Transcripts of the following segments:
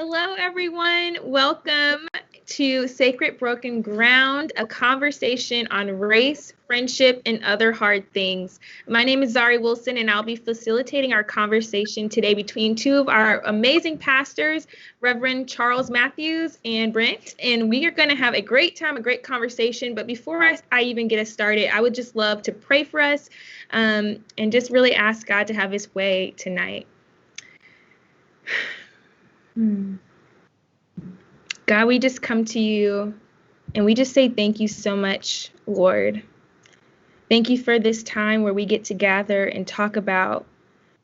Hello, everyone. Welcome to Sacred Broken Ground, a conversation on race, friendship, and other hard things. My name is Zari Wilson, and I'll be facilitating our conversation today between two of our amazing pastors, Reverend Charles Mathews and Brent. And we are going to have a great time, a great conversation. But before I even get us started, I would just love to pray for us and just really ask God to have his way tonight. God, we just come to you and we just say thank you so much, Lord. Thank you for this time where we get to gather and talk about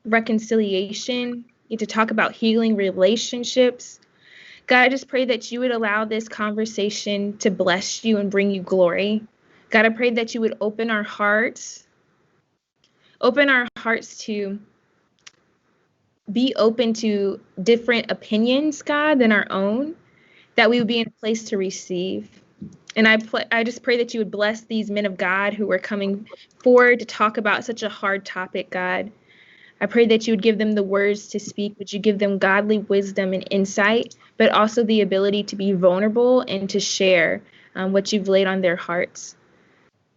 reconciliation, get to talk about healing relationships. God, I just pray that you would allow this conversation to bless you and bring you glory. God, I pray that you would open our hearts to be open to different opinions, God, than our own, that we would be in a place to receive. And I just pray that you would bless these men of God who are coming forward to talk about such a hard topic, God. I pray that you would give them the words to speak, would you give them godly wisdom and insight, but also the ability to be vulnerable and to share what you've laid on their hearts.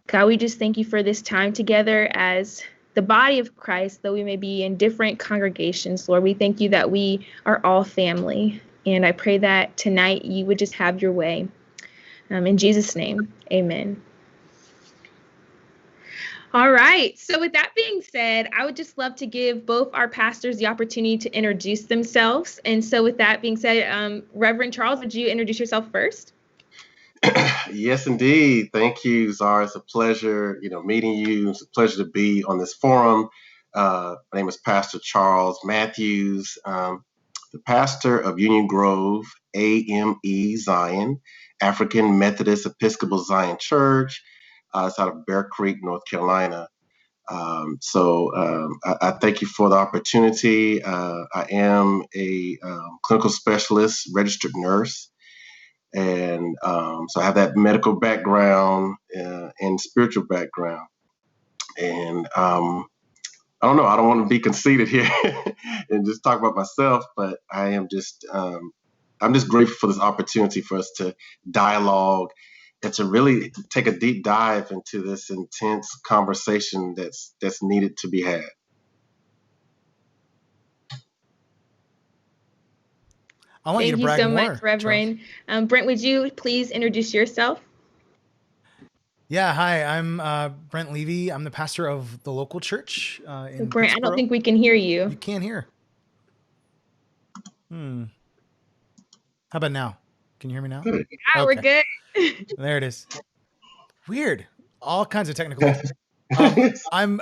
God, we just thank you for this time together as the body of Christ, though we may be in different congregations, Lord. We thank you that we are all family. And I pray that tonight you would just have your way. In Jesus' name, amen. All right. So with that being said, I would just love to give both our pastors the opportunity to introduce themselves. And so with that being said, Reverend Charles, would you introduce yourself first? Yes, indeed. Thank you, Zara. It's a pleasure, meeting you. It's a pleasure to be on this forum. My name is Pastor Charles Mathews, the pastor of Union Grove AMEZ Zion, African Methodist Episcopal Zion Church. It's out of Bear Creek, North Carolina. I thank you for the opportunity. I am a clinical specialist, registered nurse. And so I have that medical background and spiritual background. And I don't know, I don't want to be conceited here and just talk about myself, but I'm just grateful for this opportunity for us to dialogue and to really take a deep dive into this intense conversation that's needed to be had. I want you to brag more. Thank you so much, Reverend. Brent, would you please introduce yourself? Yeah, hi, I'm Brent Levy. I'm the pastor of the local church in Brent, Pittsboro. I don't think we can hear you. You can't hear. How about now? Can you hear me now? Yeah, okay. We're good. There it is. Weird. All kinds of technical. I'm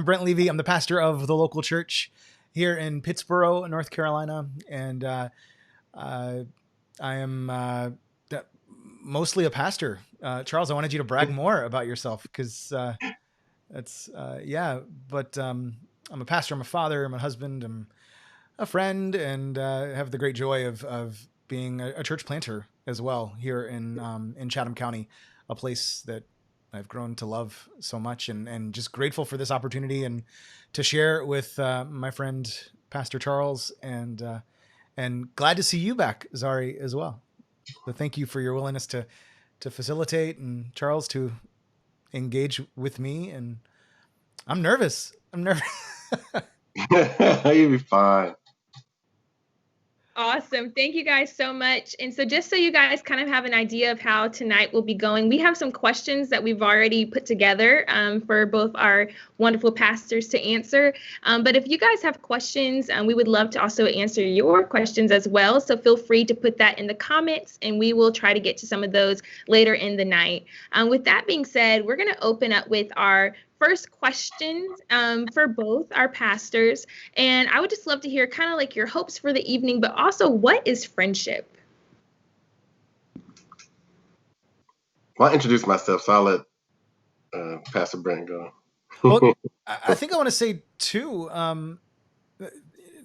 Brent Levy. I'm the pastor of the local church here in Pittsboro, North Carolina, and I am mostly a pastor. Charles, I wanted you to brag more about yourself because that's but I'm a pastor, I'm a father, I'm a husband, I'm a friend, and have the great joy of being a church planter as well here in Chatham County, a place that I've grown to love so much, and just grateful for this opportunity and to share with my friend Pastor Charles, and glad to see you back, Zari, as well. So thank you for your willingness to facilitate, and Charles to engage with me. And I'm nervous. You'll be fine. Awesome. Thank you guys so much. And so just so you guys kind of have an idea of how tonight will be going, we have some questions that we've already put together for both our wonderful pastors to answer. But if you guys have questions, we would love to also answer your questions as well. So feel free to put that in the comments, and we will try to get to some of those later in the night. With that being said, we're going to open up with our first questions for both our pastors. And I would just love to hear kind of like your hopes for the evening, but also what is friendship? Well, I introduced myself, so I'll let Pastor Brent go. Well, I think I want to say too,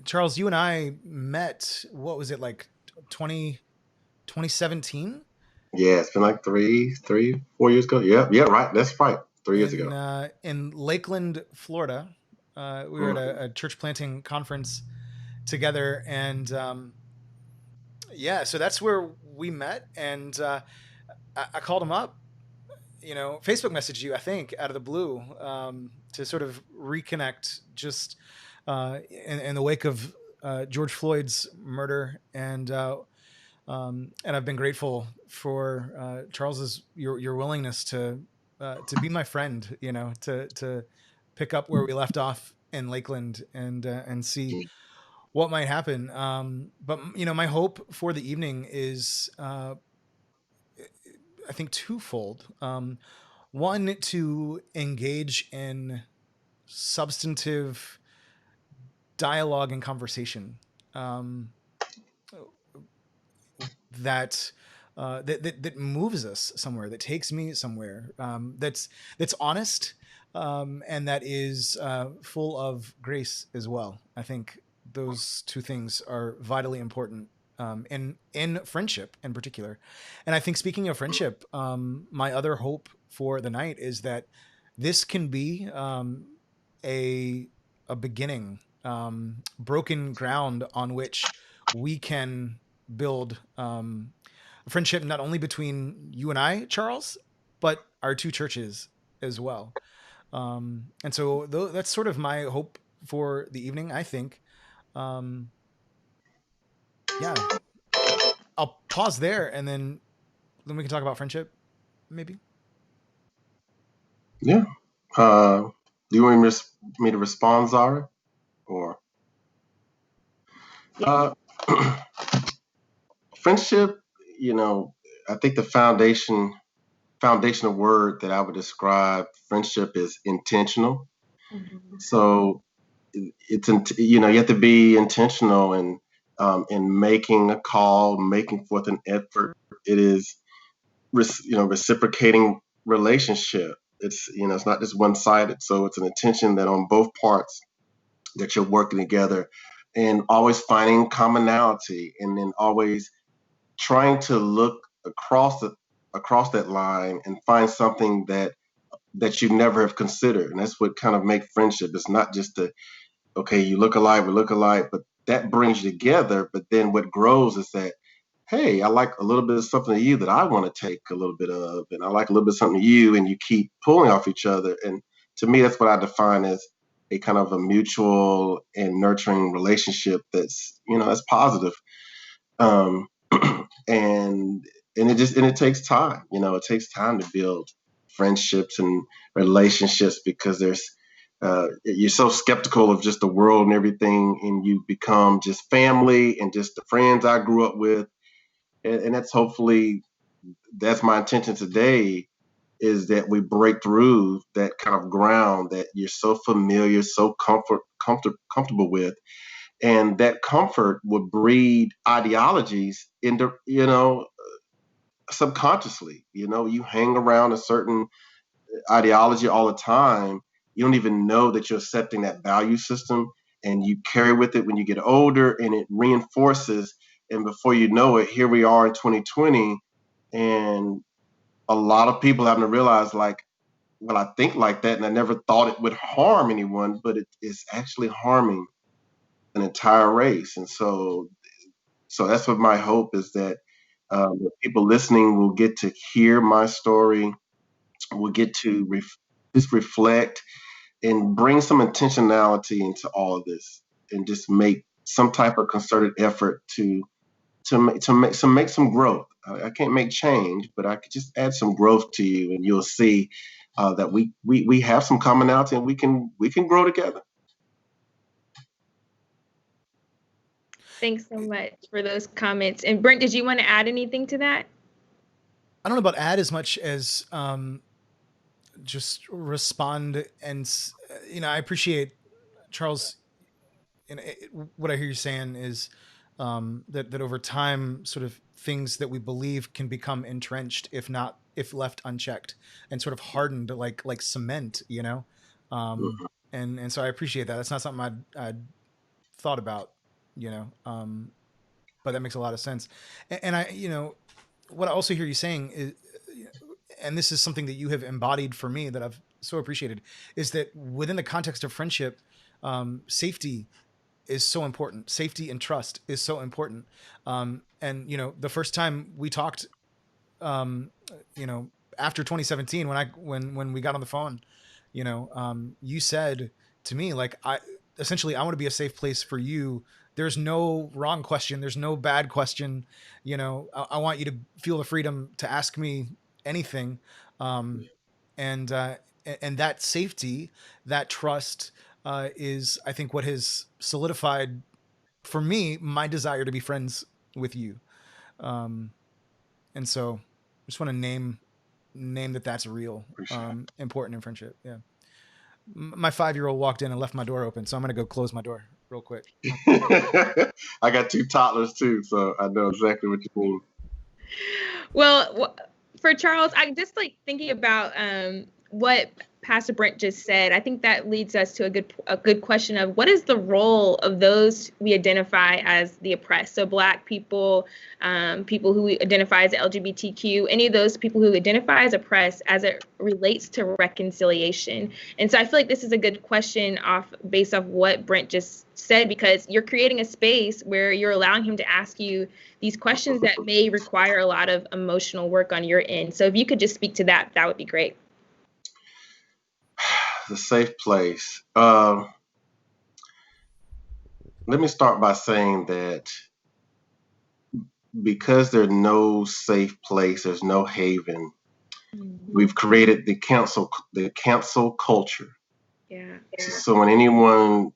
Charles, you and I met, what was it, like 2017? Yeah, it's been like 4 years ago. Yeah, right. That's right. 3 years ago. In Lakeland, Florida. We were at a church planting conference together, and Yeah, so that's where we met, and I called him up. Facebook messaged you, I think, out of the blue, to sort of reconnect, just in the wake of George Floyd's murder, and I've been grateful for Charles's your willingness to be my friend, to pick up where we left off in Lakeland, and see what might happen. But my hope for the evening is, I think, twofold. One, to engage in substantive dialogue and conversation, um, that moves us somewhere, that takes me somewhere, that's honest, and that is full of grace as well. I think those two things are vitally important, in friendship in particular. And I think, speaking of friendship, my other hope for the night is that this can be a a beginning, broken ground on which we can build a friendship, not only between you and I, Charles, but our two churches as well. And so that's sort of my hope for the evening, I think. Um, yeah, I'll pause there, and then we can talk about friendship, maybe. Yeah. Do you want me to respond, Zara? Or uh, friendship, you know, I think the foundational word that I would describe friendship is intentional. Mhm. So you know, you have to be intentional in making a call, making forth an effort. It is reciprocating relationship. It's not just one sided. So it's an intention that on both parts that you're working together, and always finding commonality, and then always trying to look across that line and find something that you never have considered. And that's what kind of make friendship. It's not just the, okay, you look alike, we look alike, but that brings you together. But then what grows is that, hey, I like a little bit of something of you that I want to take a little bit of, and I like a little bit of something of you, and you keep pulling off each other. And to me, that's what I define as a kind of a mutual and nurturing relationship that's positive. Um, and it takes time. It takes time to build friendships and relationships, because you're so skeptical of just the world and everything, and you become just family and just the friends I grew up with. And that's my intention today, is that we break through that kind of ground that you're so familiar, so comfortable with, and that comfort would breed ideologies into, subconsciously. You hang around a certain ideology all the time, you don't even know that you're accepting that value system, and you carry with it when you get older, and it reinforces. And before you know it, here we are in 2020, and a lot of people having to realize, like, well, I think like that, and I never thought it would harm anyone, but it is actually harming an entire race. And so that's what my hope is, that the people listening will get to hear my story, will get to just reflect and bring some intentionality into all of this, and just make some type of concerted effort to make some growth. I can't make change, but I could just add some growth to you, and you'll see that we have some commonality, and we can grow together. Thanks so much for those comments. And Brent, did you want to add anything to that? I don't know about add as much as just respond. And I appreciate, Charles, and what I hear you saying is, that over time, sort of things that we believe can become entrenched, if left unchecked, and sort of hardened like cement. Mhm. And so I appreciate that. That's not something I'd thought about. But that makes a lot of sense. And I, what I also hear you saying is, and this is something that you have embodied for me that I've so appreciated, is that within the context of friendship, safety is so important. Safety and trust is so important. And the first time we talked, after 2017, when we got on the phone, you said to me, like, I want to be a safe place for you. There's no wrong question. There's no bad question. I want you to feel the freedom to ask me anything. And that safety, that trust, is, I think, what has solidified for me my desire to be friends with you. And so I just want to name that's real, important in friendship. Yeah. My 5-year-old walked in and left my door open, so I'm going to go close my door real quick. I got 2 toddlers too, so I know exactly what you mean. Well, for Charles, I just like thinking about what Pastor Brent just said. I think that leads us to a good question of what is the role of those we identify as the oppressed? So Black people, people who identify as LGBTQ, any of those people who identify as oppressed as it relates to reconciliation. And so I feel like this is a good question based off what Brent just said, because you're creating a space where you're allowing him to ask you these questions that may require a lot of emotional work on your end. So if you could just speak to that, that would be great. The safe place. Let me start by saying that because there's no safe place, there's no haven. Mm-hmm. We've created the cancel culture. Yeah. So when anyone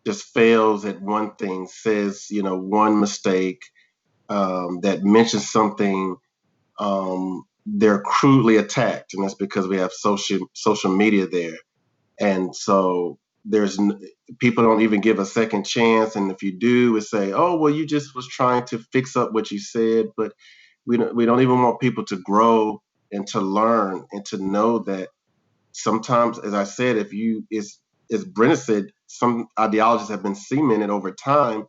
just fails at one thing, says, one mistake, that mentions something, they're crudely attacked, and that's because we have social media there. And so people don't even give a second chance. And if you do, it's say, oh, well, you just was trying to fix up what you said. But we don't even want people to grow and to learn and to know that sometimes, as I said, as Brent said, some ideologies have been cemented over time,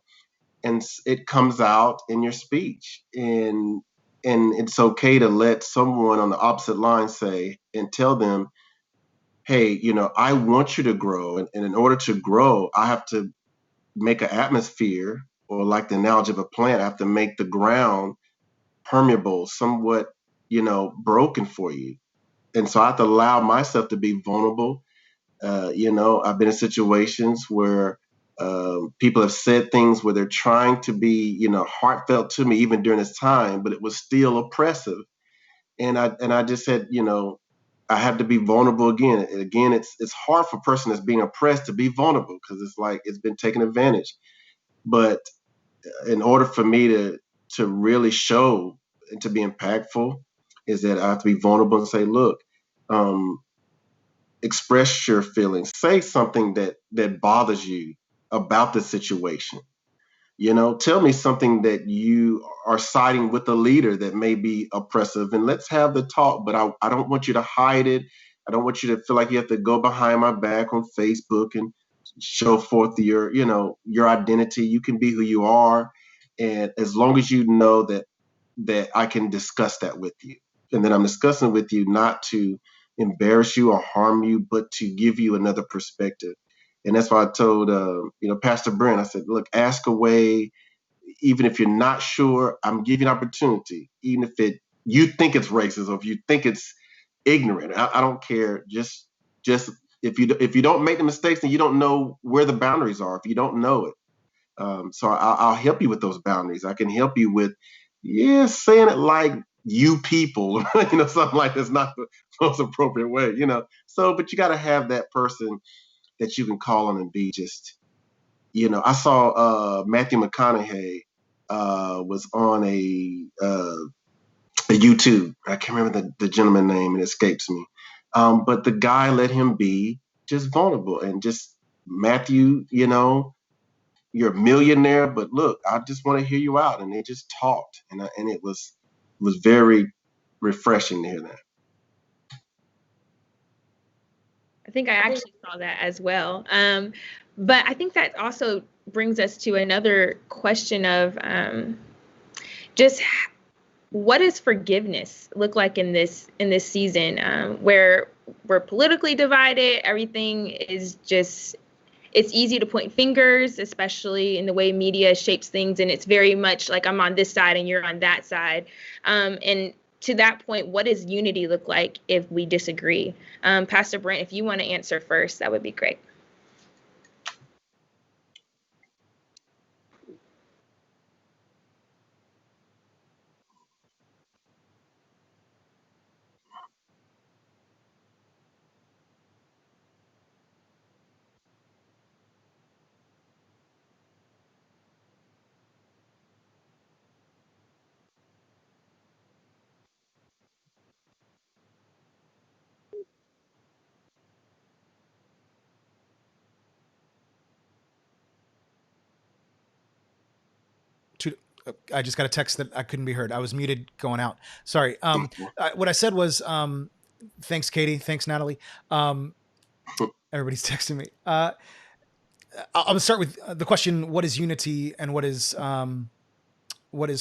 and it comes out in your speech. And it's okay to let someone on the opposite line say and tell them, hey, I want you to grow. And in order to grow, I have to make an atmosphere, or like the analogy of a plant, I have to make the ground permeable, somewhat, broken for you. And so I have to allow myself to be vulnerable. I've been in situations where people have said things where they're trying to be, heartfelt to me, even during this time, but it was still oppressive. And I just said, I have to be vulnerable again. And again, it's hard for a person that's being oppressed to be vulnerable, because it's like it's been taken advantage. But in order for me to really show and to be impactful, is that I have to be vulnerable and say, look, express your feelings. Say something that bothers you about the situation. Tell me something that you are siding with a leader that may be oppressive, and let's have the talk. But I don't want you to hide it. I don't want you to feel like you have to go behind my back on Facebook and show forth your identity. You can be who you are. And as long as you know that I can discuss that with you, and then I'm discussing with you not to embarrass you or harm you, but to give you another perspective. And that's why I told, Pastor Brent, I said, look, ask away. Even if you're not sure, I'm giving you an opportunity. Even if you think it's racist, or if you think it's ignorant, I don't care. Just if you don't make the mistakes, then you don't know where the boundaries are. If you don't know it, so I'll help you with those boundaries. I can help you with, saying it like you people, something like that's not the most appropriate way, So, but you got to have that person that you can call on and be just, I saw Matthew McConaughey was on a YouTube. I can't remember the gentleman's name, it escapes me. But the guy let him be just vulnerable and just, Matthew, you're a millionaire, but look, I just want to hear you out. And they just talked, and it was very refreshing to hear that. I think I actually saw that as well. But I think that also brings us to another question of just what does forgiveness look like in this season, where we're politically divided, everything is just it's easy to point fingers, especially in the way media shapes things. And it's very much like I'm on this side and you're on that side. And to that point, what does unity look like if we disagree? Pastor Brent, if you want to answer first, that would be great. I just got a text that I couldn't be heard. I was muted going out. Sorry. What I said was, thanks, Katie. Thanks, Natalie. Everybody's texting me. I'm gonna start with the question: what is unity and what is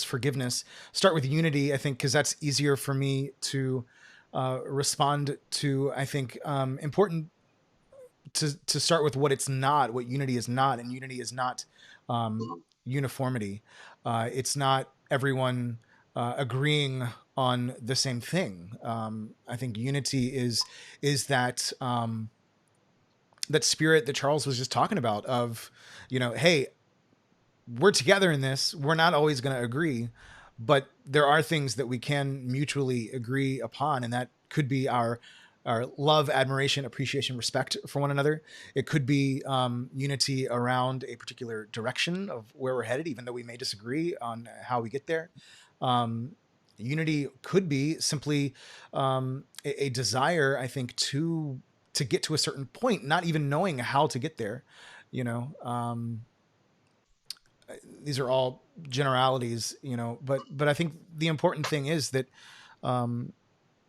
forgiveness? Start with unity, I think, because that's easier for me to respond to. I think important to start with what it's not, what unity is not, and unity is not uniformity. It's not everyone agreeing on the same thing. I think unity is that that spirit that Charles was just talking about of, hey, we're together in this. We're not always going to agree, but there are things that we can mutually agree upon, and that could be our love, admiration, appreciation, respect for one another. It could be unity around a particular direction of where we're headed, even though we may disagree on how we get there. Unity could be simply a desire, I think, to get to a certain point, not even knowing how to get there. These are all generalities, but I think the important thing is that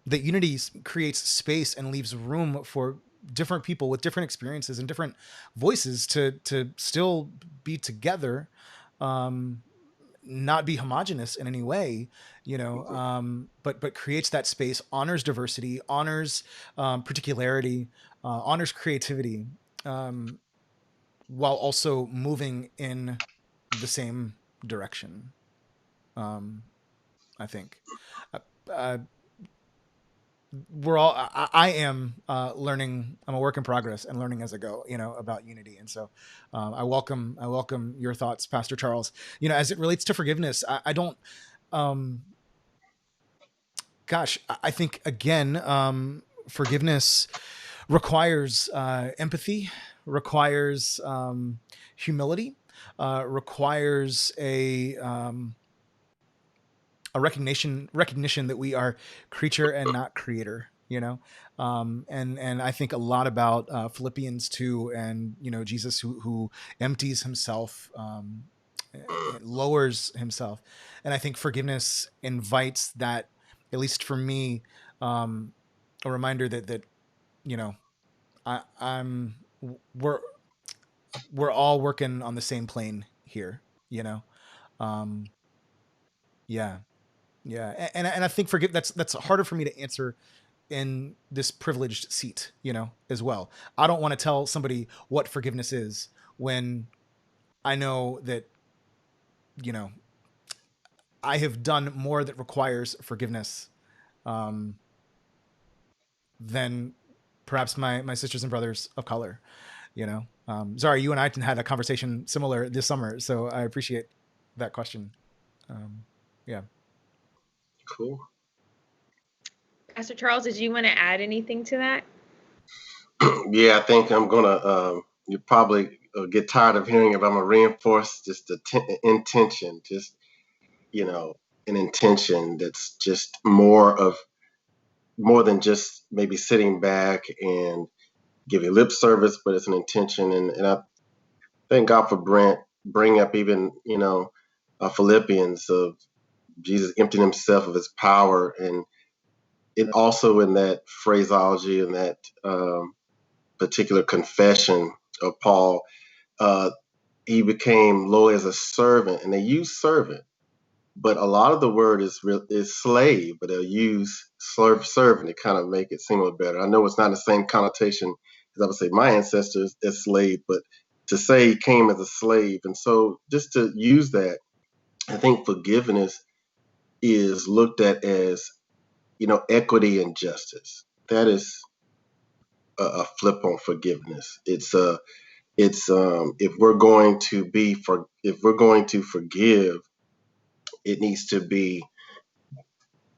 that unity creates space and leaves room for different people with different experiences and different voices to still be together, not be homogenous in any way, but creates that space, honors diversity, honors particularity, honors creativity, while also moving in the same direction. I think we're all. I am learning. I'm a work in progress and learning as I go. About unity, and so I welcome your thoughts, Pastor Charles. As it relates to forgiveness, I don't. I think again, forgiveness requires empathy, requires humility, requires a recognition that we are creature and not creator. And I think a lot about Philippians 2, and Jesus who empties himself, lowers himself, and I think forgiveness invites that, at least for me, a reminder that I'm we're all working on the same plane here. Yeah. Yeah, and I think that's harder for me to answer in this privileged seat, as well. I don't want to tell somebody what forgiveness is when I know that, I have done more that requires forgiveness than perhaps my sisters and brothers of color. Zara, you and I had a conversation similar this summer, so I appreciate that question. Yeah. Cool. Pastor Charles, did you want to add anything to that? Yeah, I think I'm gonna. You probably get tired of hearing it, but I'm gonna reinforce just the intention, just an intention that's just more than just maybe sitting back and giving lip service, but it's an intention, and I thank God for Brent bringing up even Philippians of Jesus emptying himself of his power, and it also in that phraseology and that particular confession of Paul, he became low as a servant, and they use servant, but a lot of the word is slave, but they'll use servant to kind of make it seem a little better. I know it's not the same connotation as I would say my ancestors as slave, but to say he came as a slave. And so just to use that, I think forgiveness is looked at as, equity and justice. That is a flip on forgiveness. If we're going to forgive, it needs to be,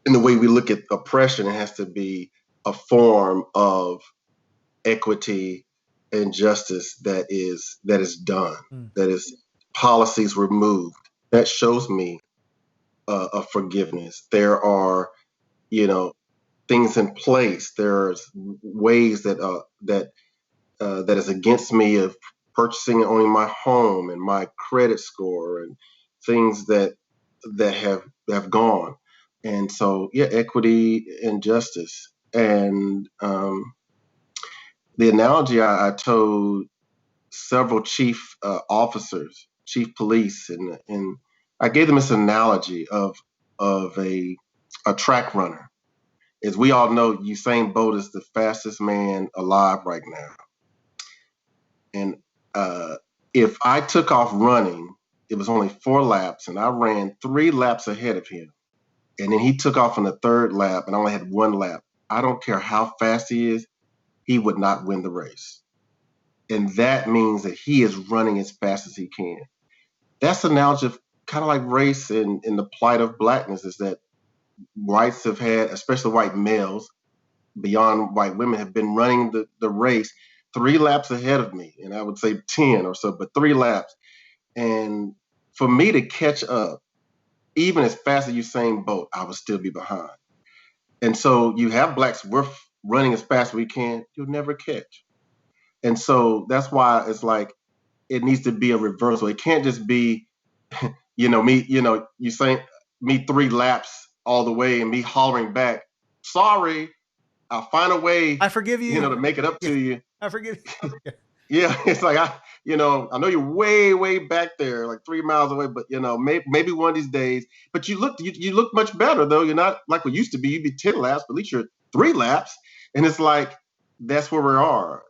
in the way we look at oppression, it has to be a form of equity and justice that is done, that is policies removed. That shows me a forgiveness. There are, things in place. There's ways that is against me of purchasing and owning my home and my credit score and things that have gone. And so, yeah, equity and justice. And the analogy I told several chief officers, chief police, and I gave them this analogy of a track runner. As we all know, Usain Bolt is the fastest man alive right now. And if I took off running, it was only 4 laps, and I ran 3 laps ahead of him. And then he took off on the 3rd lap, and I only had 1 lap. I don't care how fast he is, he would not win the race. And that means that he is running as fast as he can. That's an analogy of kind of like race and the plight of blackness, is that whites have had, especially white males, beyond white women, have been running the race 3 laps ahead of me. And I would say 10 or so, but 3 laps. And for me to catch up, even as fast as Usain Bolt, I would still be behind. And so you have blacks, we're running as fast as we can, you'll never catch. And so that's why it's like, it needs to be a reversal. It can't just be, me, you saying me 3 laps all the way and me hollering back, sorry, I'll find a way, I forgive you, to make it up to you. I forgive you. Yeah, it's like, I know you're way, way back there, like 3 miles away, but maybe one of these days. But you look much better though. You're not like we used to be. You'd be 10 laps, but at least you're 3 laps, and it's like that's where we are,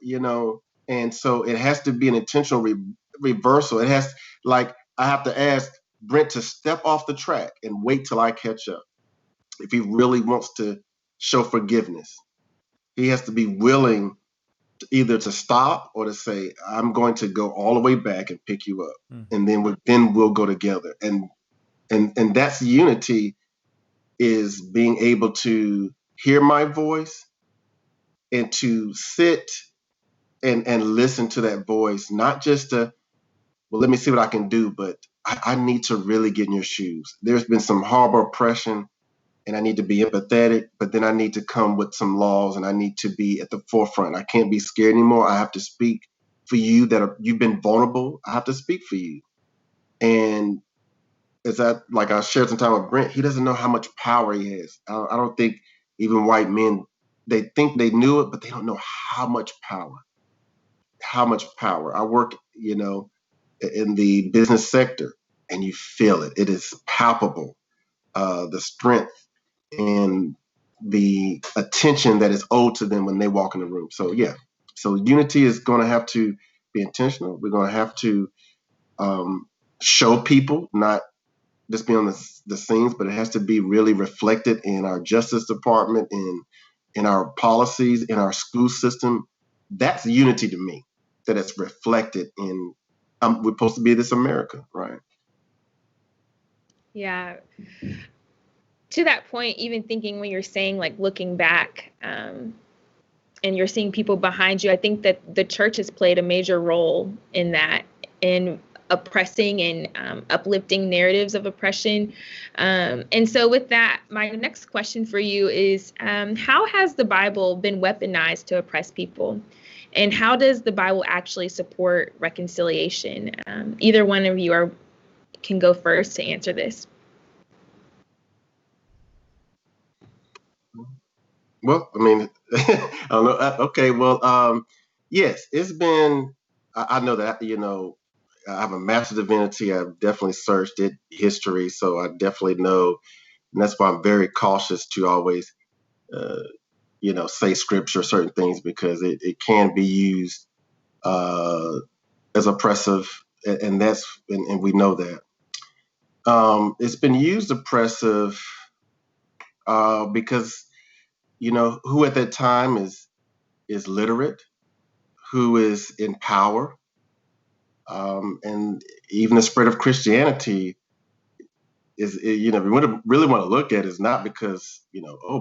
And so it has to be an intentional reversal. It has, like, I have to ask Brent to step off the track and wait till I catch up. If he really wants to show forgiveness, he has to be willing either to stop or to say, I'm going to go all the way back and pick you up. And then we'll go together. And that's unity, is being able to hear my voice and to sit and listen to that voice, not just to, well, let me see what I can do, but I need to really get in your shoes. There's been some horrible oppression, and I need to be empathetic, but then I need to come with some laws, and I need to be at the forefront. I can't be scared anymore. I have to speak for you you've been vulnerable. I have to speak for you. And like I shared some time with Brent, he doesn't know how much power he has. I don't think even white men, they think they knew it, but they don't know how much power. I work, in the business sector, and you feel it. It is palpable, the strength and the attention that is owed to them when they walk in the room. So yeah, so unity is going to have to be intentional. We're going to have to show people, not just be on the scenes, but it has to be really reflected in our Justice Department, in our policies, in our school system. That's unity to me, that it's reflected in. We're supposed to be this America, right? Yeah. To that point, even thinking when you're saying, like, looking back, and you're seeing people behind you, I think that the church has played a major role in that, in oppressing and uplifting narratives of oppression. And so with that, my next question for you is, how has the Bible been weaponized to oppress people? And how does the Bible actually support reconciliation? Either one of you can go first to answer this. Well, I mean, I don't know. Okay, well, yes, it's been. I know that I have a master's of divinity. I've definitely searched it, history, so I definitely know, and that's why I'm very cautious to always, say scripture, certain things, because it can be used as as oppressive, and we know that. It's been used oppressive because who at that time is literate, who is in power, and even the spread of Christianity is, we really want to look at is not because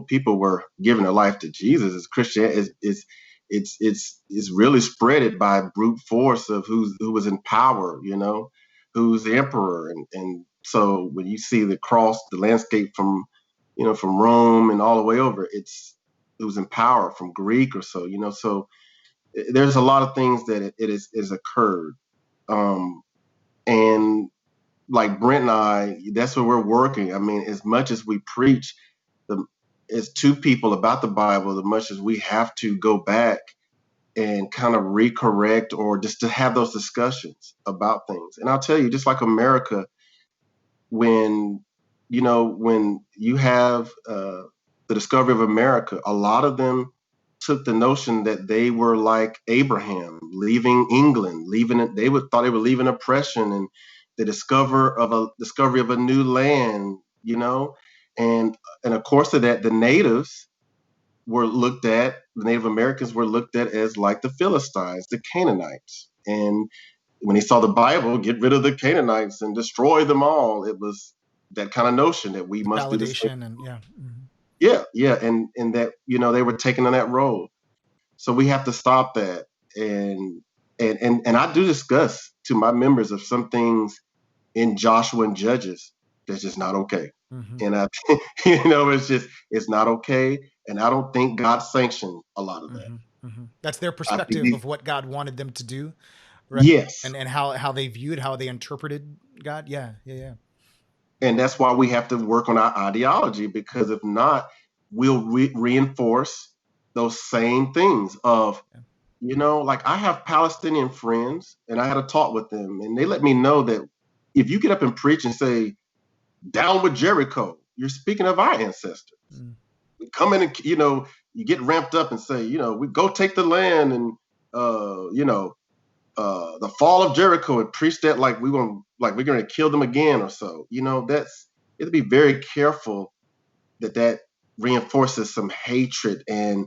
people were giving their life to Jesus. It's Christian it's really spreaded by brute force of who was in power, who's the emperor, and so when you see the cross, the landscape from from Rome and all the way over, it was in power from Greek or so, so there's a lot of things that it is occurred, and like Brent and I, that's what we're working. I mean, as much as we preach as two people about the Bible, as much as we have to go back and kind of recorrect or just to have those discussions about things. And I'll tell you, just like America, when when you have the discovery of America, a lot of them took the notion that they were like Abraham, leaving England, thought they were leaving oppression and the discovery of a new land, and of course of that, the Native Americans were looked at as like the Philistines, the Canaanites. And when he saw the Bible, get rid of the Canaanites and destroy them all, it was that kind of notion that we must do the same. And yeah. Mm-hmm. Yeah, and that they were taking on that role. So we have to stop that, and I do discuss to my members of some things in Joshua and Judges that's just not okay. Mm-hmm. And I, it's not okay, and I don't think God sanctioned a lot of that. Mm-hmm. Mm-hmm. That's their perspective of what God wanted them to do, right? Yes, and how they viewed, how they interpreted God. Yeah. And that's why we have to work on our ideology, because if not, we'll reinforce those same things of, like I have Palestinian friends and I had a talk with them and they let me know that if you get up and preach and say, down with Jericho, you're speaking of our ancestors. Mm. We come in and, you get ramped up and say, we go take the land and, the fall of Jericho, and preach that like we're going to kill them again or so. It'll be very careful that reinforces some hatred and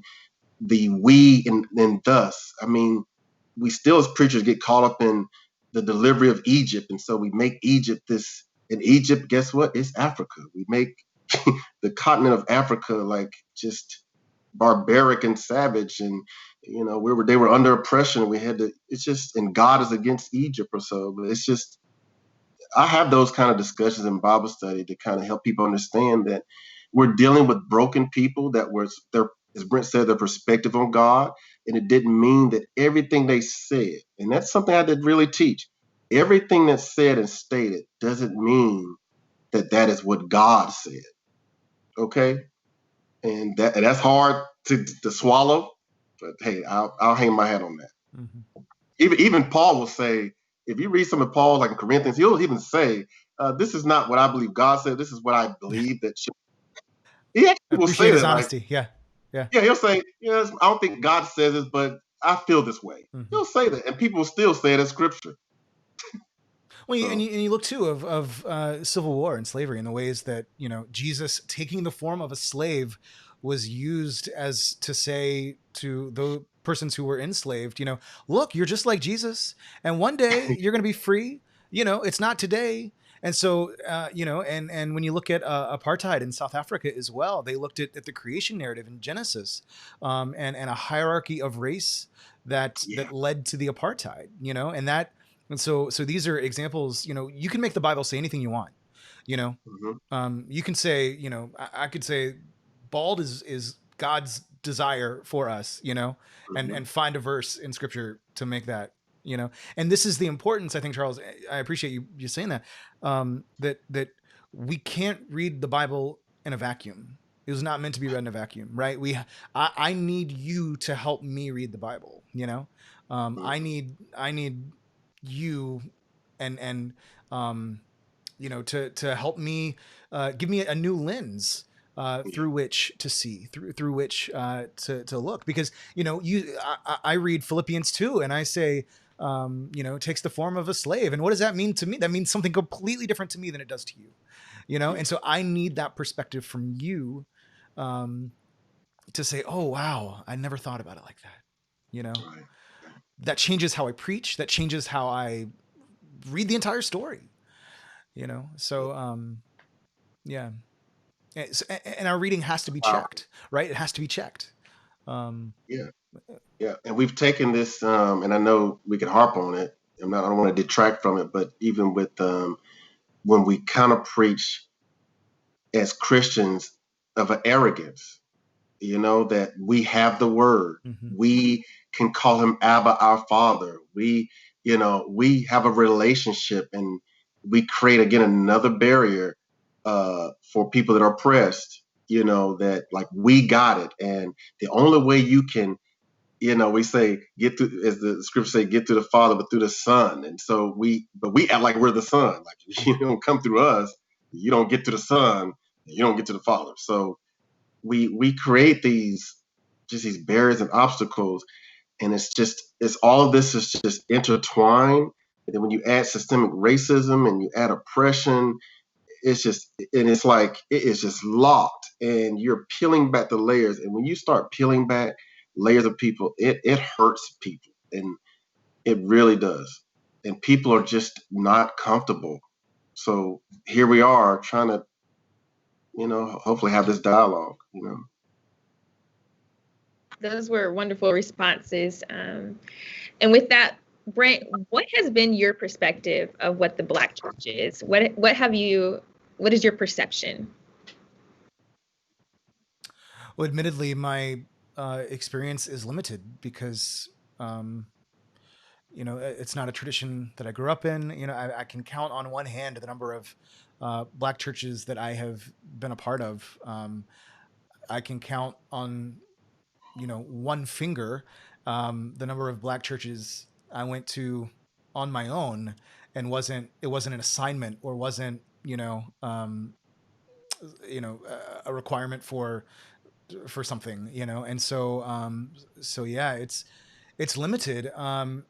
the we and thus. I mean, we still as preachers get caught up in the delivery of Egypt, and so we make Egypt this. In Egypt, guess what? It's Africa. We make the continent of Africa like just barbaric and savage, and they were under oppression. We had to. It's just, and God is against Egypt or so. But it's just, I have those kind of discussions in Bible study to kind of help people understand that we're dealing with broken people that was their, as Brent said, their perspective on God, and it didn't mean that everything they said, and that's something I did really teach. Everything that's said and stated doesn't mean that is what God said. Okay, and that's hard to swallow, but hey, I'll hang my hat on that. Mm-hmm. Even Paul will say, if you read some of Paul, like in Corinthians, he'll even say, "This is not what I believe God said. This is what I believe that should." He actually will say his that, honesty. Like, yeah. He'll say, "I don't think God says this, but I feel this way." Mm-hmm. He'll say that, and people will still say it as scripture. Well, and you look too of civil war and slavery in the ways that Jesus taking the form of a slave was used as to say to the persons who were enslaved, look, you're just like Jesus, and one day you're going to be free. It's not today. And so, and when you look at apartheid in South Africa as well, they looked at the creation narrative in Genesis, and a hierarchy of race that led to the apartheid, and so these are examples. You can make the Bible say anything you want. Mm-hmm. You can say, I could say, bald is God's desire for us, mm-hmm. and find a verse in Scripture to make that. And this is the importance, I think, Charles, I appreciate you saying that, that we can't read the Bible in a vacuum. It was not meant to be read in a vacuum, right? I need you to help me read the Bible, I need you and to help me, give me a new lens, through which to see, through which to look, because I read Philippians 2 and I say, takes the form of a slave. And what does that mean to me? That means something completely different to me than it does to you, And so I need that perspective from you, to say, oh, wow, I never thought about it like that. Right. That changes how I preach. That changes how I read the entire story, So, yeah. And our reading has to be Wow. checked, right? It has to be checked. Yeah. Yeah. And we've taken this, and I know we can harp on it. I don't want to detract from it, but even with when we kind of preach as Christians of an arrogance, that we have the word. Mm-hmm. We can call him Abba, our Father. We have a relationship, and we create again another barrier for people that are oppressed. That like we got it, and the only way you can, we say get through, as the scripture say, get through the Father, but through the Son. And so we act like we're the Son. Like you don't come through us, you don't get to the Son, you don't get to the Father. So we create these barriers and obstacles, and it's all of this is just intertwined. And then when you add systemic racism and you add oppression, it's like it is just locked, and you're peeling back the layers. And when you start peeling back layers of people, it hurts people, and it really does. And people are just not comfortable. So here we are trying to, hopefully have this dialogue. Those were wonderful responses. And with that, Brent, what has been your perspective of what the Black church is? What is your perception? Well, admittedly, my experience is limited because, it's not a tradition that I grew up in. I can count on one hand the number of Black churches that I have been a part of. I can count on, one finger the number of Black churches I went to on my own, and it wasn't an assignment, or wasn't, a requirement for something, and so yeah, it's limited, and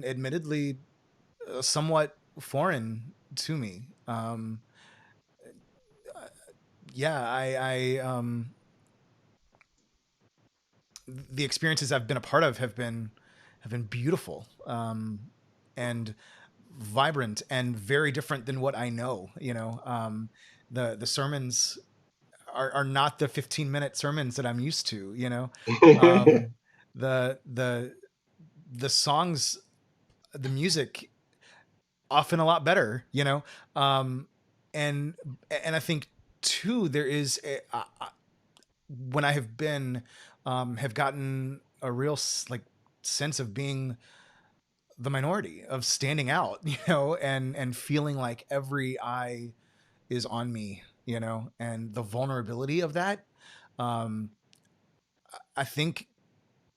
admittedly somewhat foreign to me. Yeah, I the experiences I've been a part of have been beautiful, and vibrant, and very different than what I know. The sermons are not the 15-minute sermons that I'm used to. The the songs, the music, often a lot better. Um, and and I think too there is when I have been have gotten a real like sense of being the minority, of standing out, and feeling like every eye is on me, and the vulnerability of that, um, I think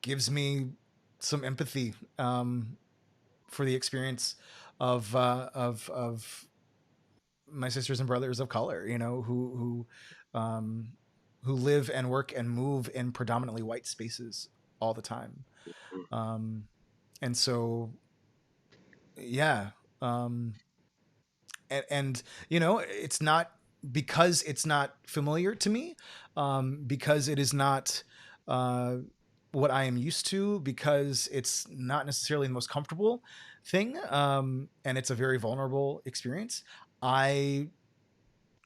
gives me some empathy, for the experience of my sisters and brothers of color, who live and work and move in predominantly white spaces all the time. Um, and so, yeah. Um, and it's not, because it's not familiar to me, because it is not uh, what I am used to, because it's not necessarily the most comfortable thing, and it's a very vulnerable experience. I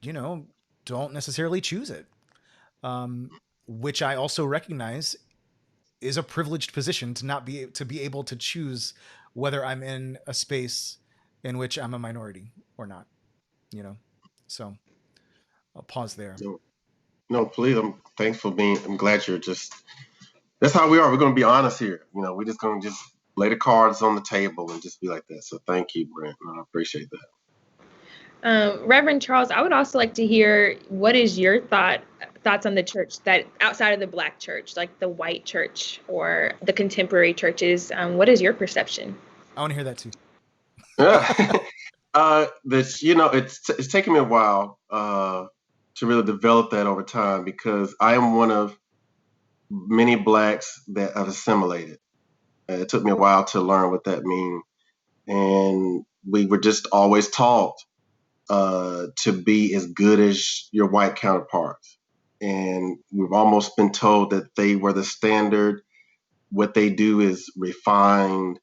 don't necessarily choose it, um, which I also recognize is a privileged position, to be able to choose whether I'm in a space in which I'm a minority or not. So I'll pause there. No, no, please. Thanks for being. I'm glad you're just. That's how we are. We're going to be honest here. We're just going to just lay the cards on the table and just be like that. So thank you, Brent. I appreciate that. Reverend Charles, I would also like to hear, what is your thoughts on the church that outside of the Black church, like the white church or the contemporary churches? What is your perception? I want to hear that too. It's taken me a while to really develop that over time, because I am one of many Blacks that have assimilated. It took me a while to learn what that means. And we were just always taught to be as good as your white counterparts. And we've almost been told that they were the standard. What they do is refined.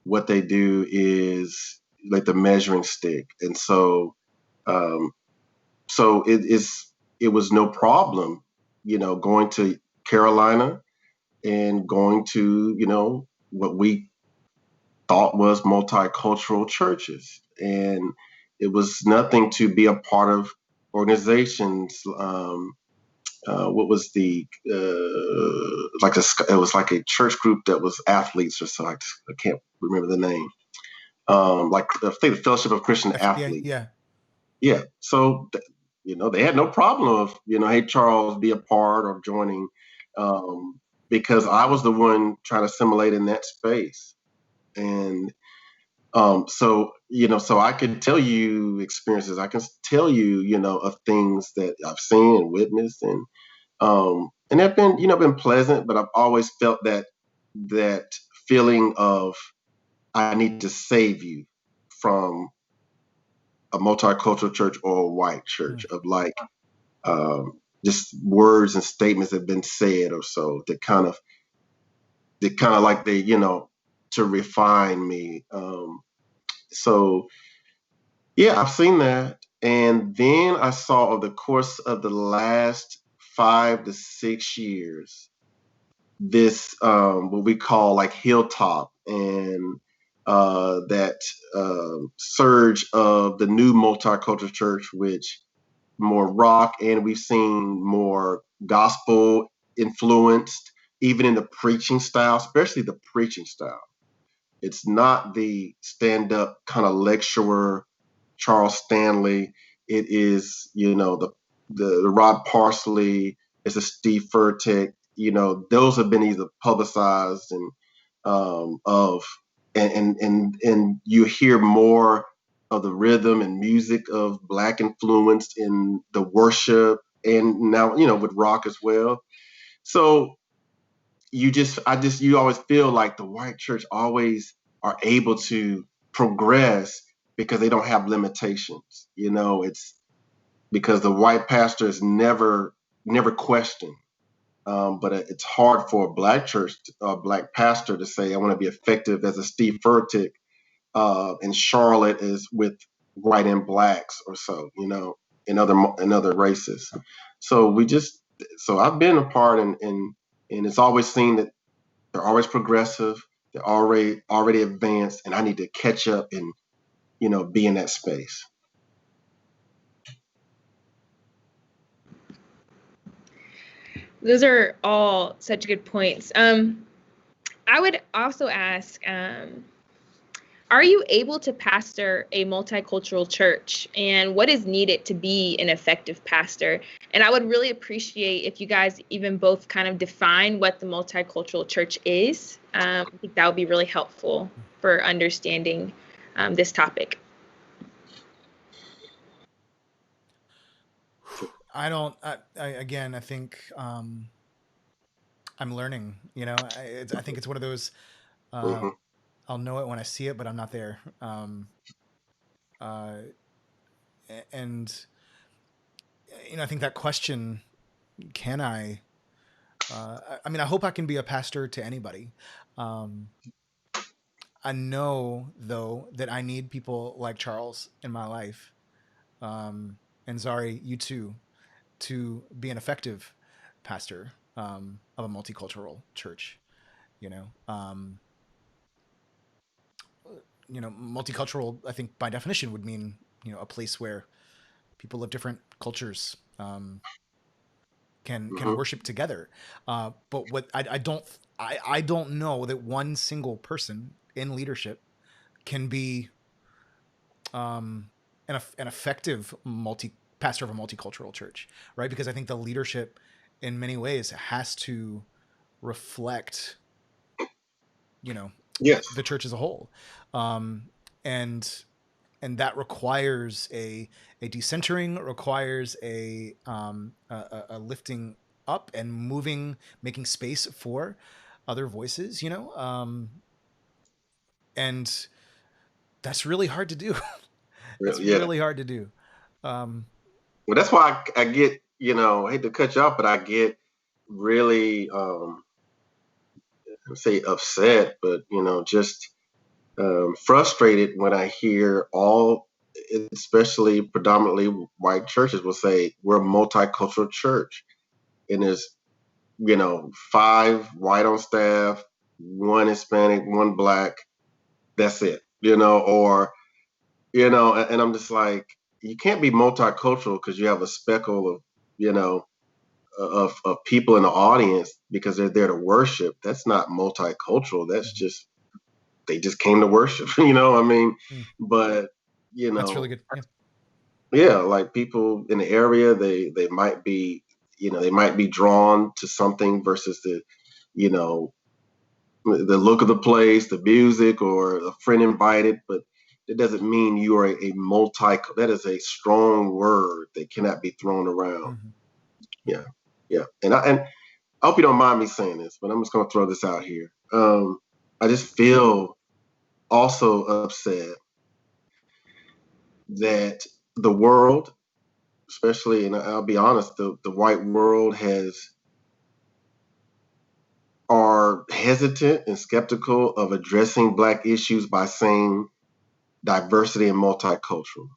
What they do is like the measuring stick. And um, so it was no problem, going to Carolina and going to, what we thought was multicultural churches. And it was nothing to be a part of organizations. What was it was like a church group that was athletes or so. I can't remember the name. Like I think the Fellowship of Christian Athletes. Yeah. Yeah. So, they had no problem of, hey, Charles, be a part or joining, because I was the one trying to assimilate in that space. And so I could tell you experiences. I can tell you, of things that I've seen and witnessed, and they've been, been pleasant. But I've always felt that feeling of I need to save you from a multicultural church or a white church, of like just words and statements that have been said or so that kind of like they, to refine me. So yeah, I've seen that. And then I saw over the course of the last 5 to 6 years, this what we call like hilltop, and that surge of the new multicultural church, which more rock, and we've seen more gospel influenced, even in the preaching style, especially the preaching style. It's not the stand up kind of lecturer Charles Stanley. It is, the Rod Parsley. It's a Steve Furtick. Those have been either publicized and of and you hear more of the rhythm and music of Black influence in the worship, and now with rock as well. So you always feel like the white church always are able to progress because they don't have limitations. It's because the white pastor is never questioned. But it's hard for a Black church, a Black pastor, to say, I want to be effective as a Steve Furtick in Charlotte is with white and Blacks or so, in other races. So I've been a part, and it's always seen that they're always progressive, they're already advanced, and I need to catch up and be in that space. Those are all such good points. I would also ask, are you able to pastor a multicultural church, and what is needed to be an effective pastor? And I would really appreciate if you guys even both kind of define what the multicultural church is. I think that would be really helpful for understanding this topic. I think I'm learning, I think it's one of those, Mm-hmm. I'll know it when I see it, but I'm not there. And I think that question, can I, I hope I can be a pastor to anybody. I know though that I need people like Charles in my life. And Zari, you too, to be an effective pastor of a multicultural church. Multicultural, I think by definition would mean a place where people of different cultures can worship together. But what I don't know that one single person in leadership can be an effective pastor of a multicultural church, right? Because I think the leadership in many ways has to reflect, Yes. the church as a whole. And that requires a decentering, requires a lifting up and making space for other voices, And that's really hard to do. That's Yeah. really hard to do. Well, that's why I get, I hate to cut you off, but I get really, say upset, but, just frustrated when I hear especially predominantly white churches will say, we're a multicultural church. And there's, 5 white on staff, 1 Hispanic, 1 Black. That's it, or, and I'm just like, you can't be multicultural because you have a speckle of, of people in the audience because they're there to worship. That's not multicultural. That's just, they just came to worship, I mean, but, That's really good. yeah, like people in the area, they might be, they might be drawn to something versus you know, the look of the place, the music, or a friend invited, but it doesn't mean you are that is a strong word that cannot be thrown around. Mm-hmm. Yeah. Yeah. And I hope you don't mind me saying this, but I'm just going to throw this out here. I just feel also upset that the world, especially, and I'll be honest, the white world are hesitant and skeptical of addressing Black issues by saying diversity and multicultural.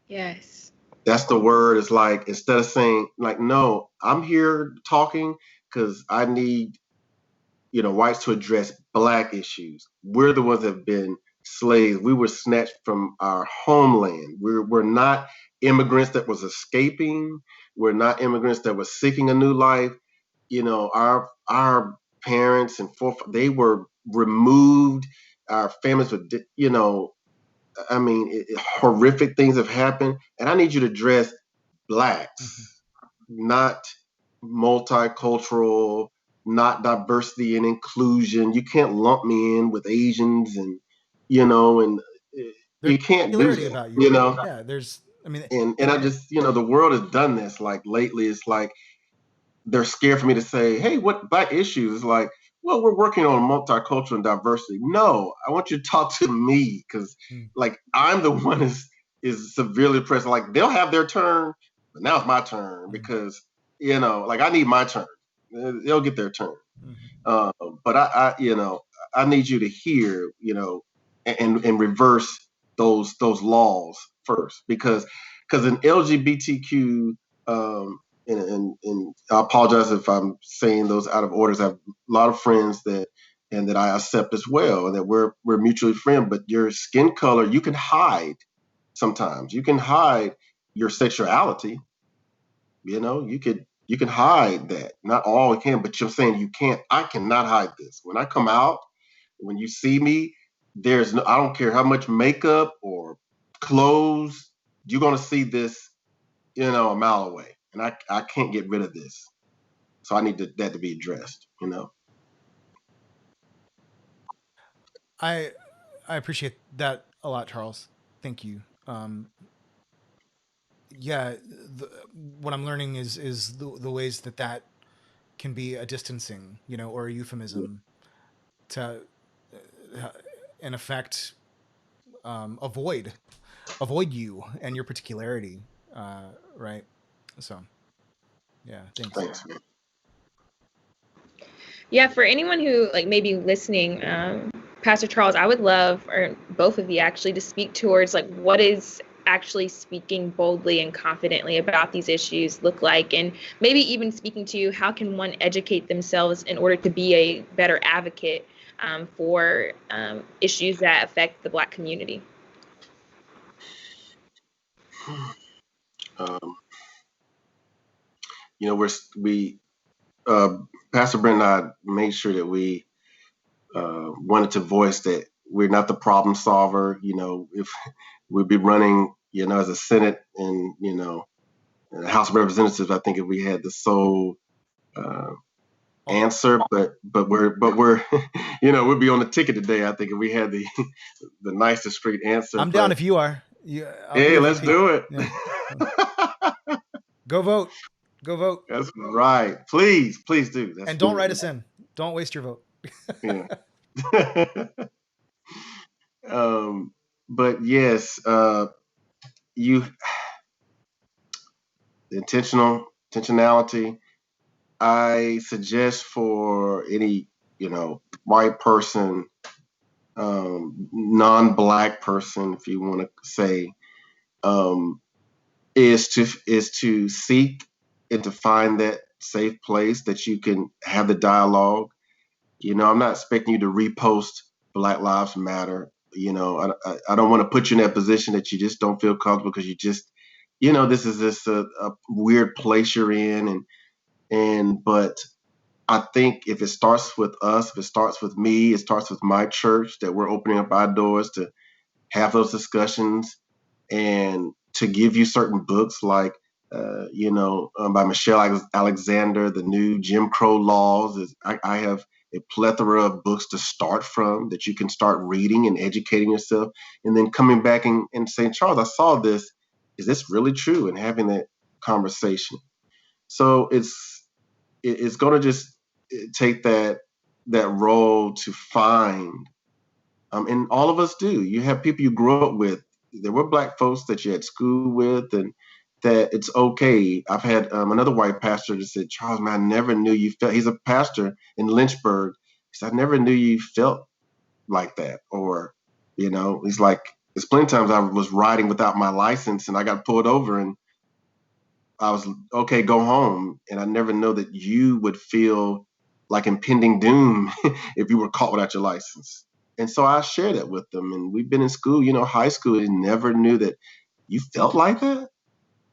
Yes. That's the word. It's like, instead of saying like, no, I'm here talking because I need, whites to address Black issues. We're the ones that have been slaves. We were snatched from our homeland. We're not immigrants that was escaping. We're not immigrants that was seeking a new life. Our parents and they were removed. Our families were, I mean, horrific things have happened, and I need you to address Blacks, not multicultural, not diversity and inclusion. You can't lump me in with Asians, and and you can't do that. About you. Yeah, there's. I mean, and I just, the world has done this. Like lately, it's like they're scared for me to say, hey, what Black issues? It's like, well, we're working on multicultural and diversity. No, I want you to talk to me because, like, I'm the one is severely oppressed. Like, they'll have their turn, but now it's my turn because, like, I need my turn. They'll get their turn. But I need you to hear, and reverse those laws first because in LGBTQ, and I apologize if I'm saying those out of orders. I have a lot of friends that I accept as well, and that we're mutually friends. But your skin color, you can hide sometimes. You can hide your sexuality. You can hide that. Not all can, but you're saying you can't. I cannot hide this. When I come out, when you see me, I don't care how much makeup or clothes, you're gonna see this, a mile away. And I can't get rid of this. So I need that to be addressed, I appreciate that a lot, Charles. Thank you. Yeah, what I'm learning is the ways that can be a distancing, or a euphemism to, in effect, avoid you and your particularity, right? So, yeah, thanks. Man. Yeah, for anyone who maybe listening, Pastor Charles, I would love, or both of you actually, to speak towards what is actually speaking boldly and confidently about these issues look like, and maybe even speaking to how can one educate themselves in order to be a better advocate for issues that affect the Black community. Pastor Brent and I made sure that we wanted to voice that we're not the problem solver. If we'd be running, as a Senate and, the House of Representatives, I think if we had the sole answer, but we're we'd be on the ticket today. I think if we had the nicest straight answer. I'm down if you are. Hey, let's do it. Yeah. Go vote. That's right. Please do. And don't write us in. Don't waste your vote. Yeah. um, but yes, you intentionality. I suggest for any, white person, non-black person, if you want to say, um, is to seek and to find that safe place that you can have the dialogue. I'm not expecting you to repost Black Lives Matter. I don't want to put you in that position that you just don't feel comfortable because you just, this is just a weird place you're in, but I think if it starts with us, if it starts with me, it starts with my church, that we're opening up our doors to have those discussions and to give you certain books like, by Michelle Alexander, The New Jim Crow Laws. I have a plethora of books to start from that you can start reading and educating yourself, and then coming back and saying, Charles, I saw this. Is this really true? And having that conversation. So it's going to just take that role to find, and all of us do. You have people you grew up with. There were Black folks that you had school with, and that it's okay. I've had another white pastor that said, Charles, man, I never knew you felt. He's a pastor in Lynchburg. He said, I never knew you felt like that. Or, he's like, there's plenty of times I was riding without my license and I got pulled over and I was okay, go home. And I never know that you would feel like impending doom if you were caught without your license. And so I share that with them. And we've been in school, high school, and never knew that you felt like that.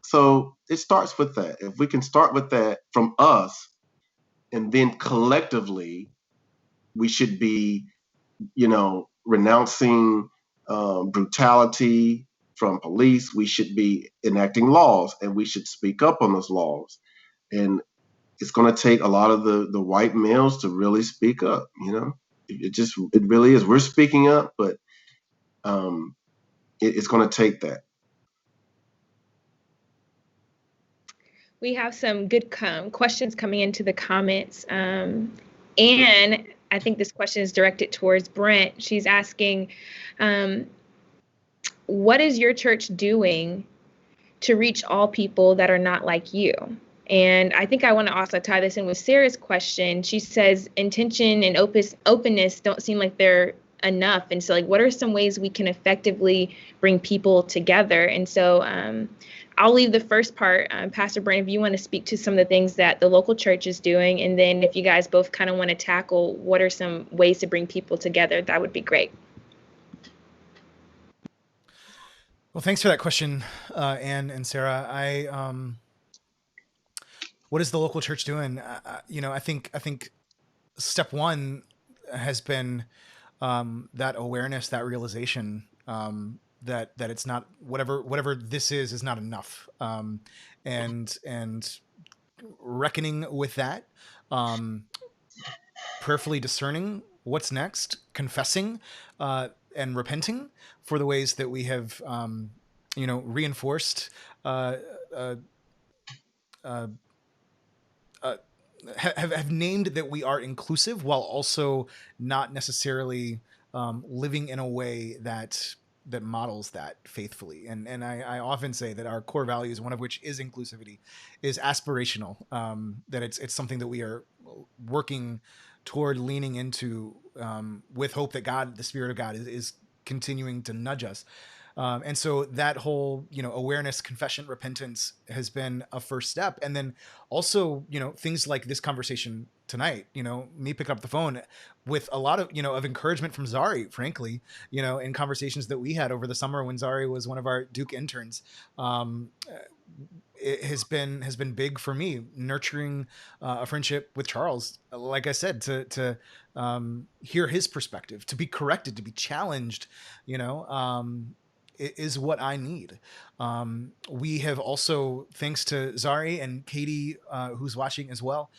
So it starts with that. If we can start with that from us, and then collectively, we should be, renouncing brutality from police. We should be enacting laws, and we should speak up on those laws. And it's going to take a lot of the white males to really speak up. It really is. We're speaking up, but it's going to take that. We have some good questions coming into the comments. And I think this question is directed towards Brent. She's asking, what is your church doing to reach all people that are not like you? And I think I want to also tie this in with Sarah's question. She says intention and openness don't seem like they're enough. And so, what are some ways we can effectively bring people together? And so I'll leave the first part. Pastor Brent, if you want to speak to some of the things that the local church is doing, and then if you guys both kind of want to tackle what are some ways to bring people together, that would be great. Well, thanks for that question, Ann and Sarah. What is the local church doing? I think step one has been that awareness, that realization that it's not whatever this is not enough, and reckoning with that, prayerfully discerning what's next, confessing and repenting for the ways that we have reinforced have named that we are inclusive while also not necessarily living in a way that models that faithfully. And I often say that our core values, one of which is inclusivity, is aspirational. That it's something that we are working toward leaning into with hope that God, the Spirit of God, is continuing to nudge us. And so that whole, awareness, confession, repentance has been a first step. And then also, things like this conversation tonight, me picking up the phone with a lot of, of encouragement from Zari, frankly, in conversations that we had over the summer when Zari was one of our Duke interns. It has been big for me, nurturing a friendship with Charles. Like I said, to hear his perspective, to be corrected, to be challenged, is what I need. We have also, thanks to Zari and Katie, who's watching as well,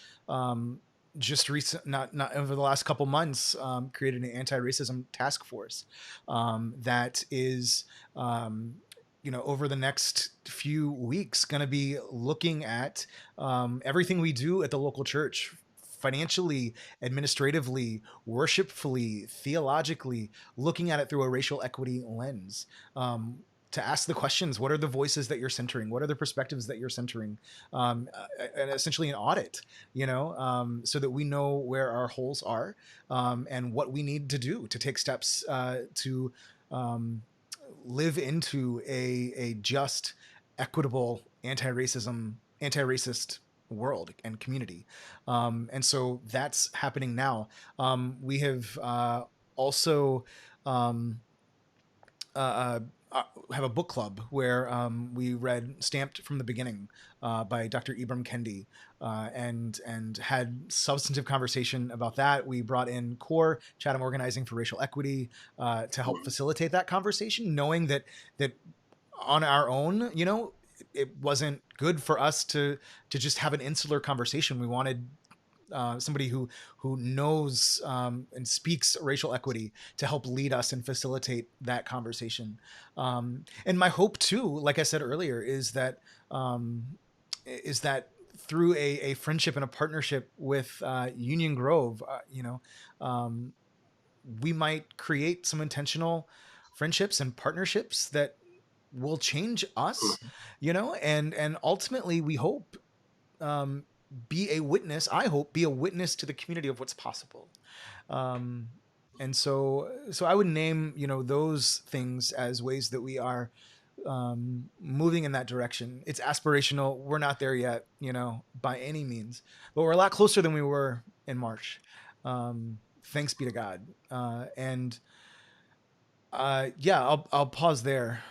just not over the last couple months, created an anti-racism task force that is, over the next few weeks, going to be looking at everything we do at the local church financially, administratively, worshipfully, theologically, looking at it through a racial equity lens. To ask the questions: what are the voices that you're centering? What are the perspectives that you're centering? And essentially an audit, so that we know where our holes are, and what we need to do to take steps to live into a just, equitable, anti-racist world and community. And so that's happening now. We have also um, uh, have a book club where we read Stamped from the Beginning by Dr. Ibram Kendi, and had substantive conversation about that. We brought in CORE, Chatham Organizing for Racial Equity, to help facilitate that conversation, knowing that on our own, it wasn't good for us to just have an insular conversation. We wanted somebody who knows and speaks racial equity to help lead us and facilitate that conversation. And my hope too, like I said earlier, is that through a friendship and a partnership with Union Grove, we might create some intentional friendships and partnerships that will change us, and ultimately we hope be a witness. I hope be a witness to the community of what's possible. And so I would name, those things as ways that we are moving in that direction. It's aspirational. We're not there yet, by any means, but we're a lot closer than we were in March. Thanks be to God. And yeah, I'll pause there.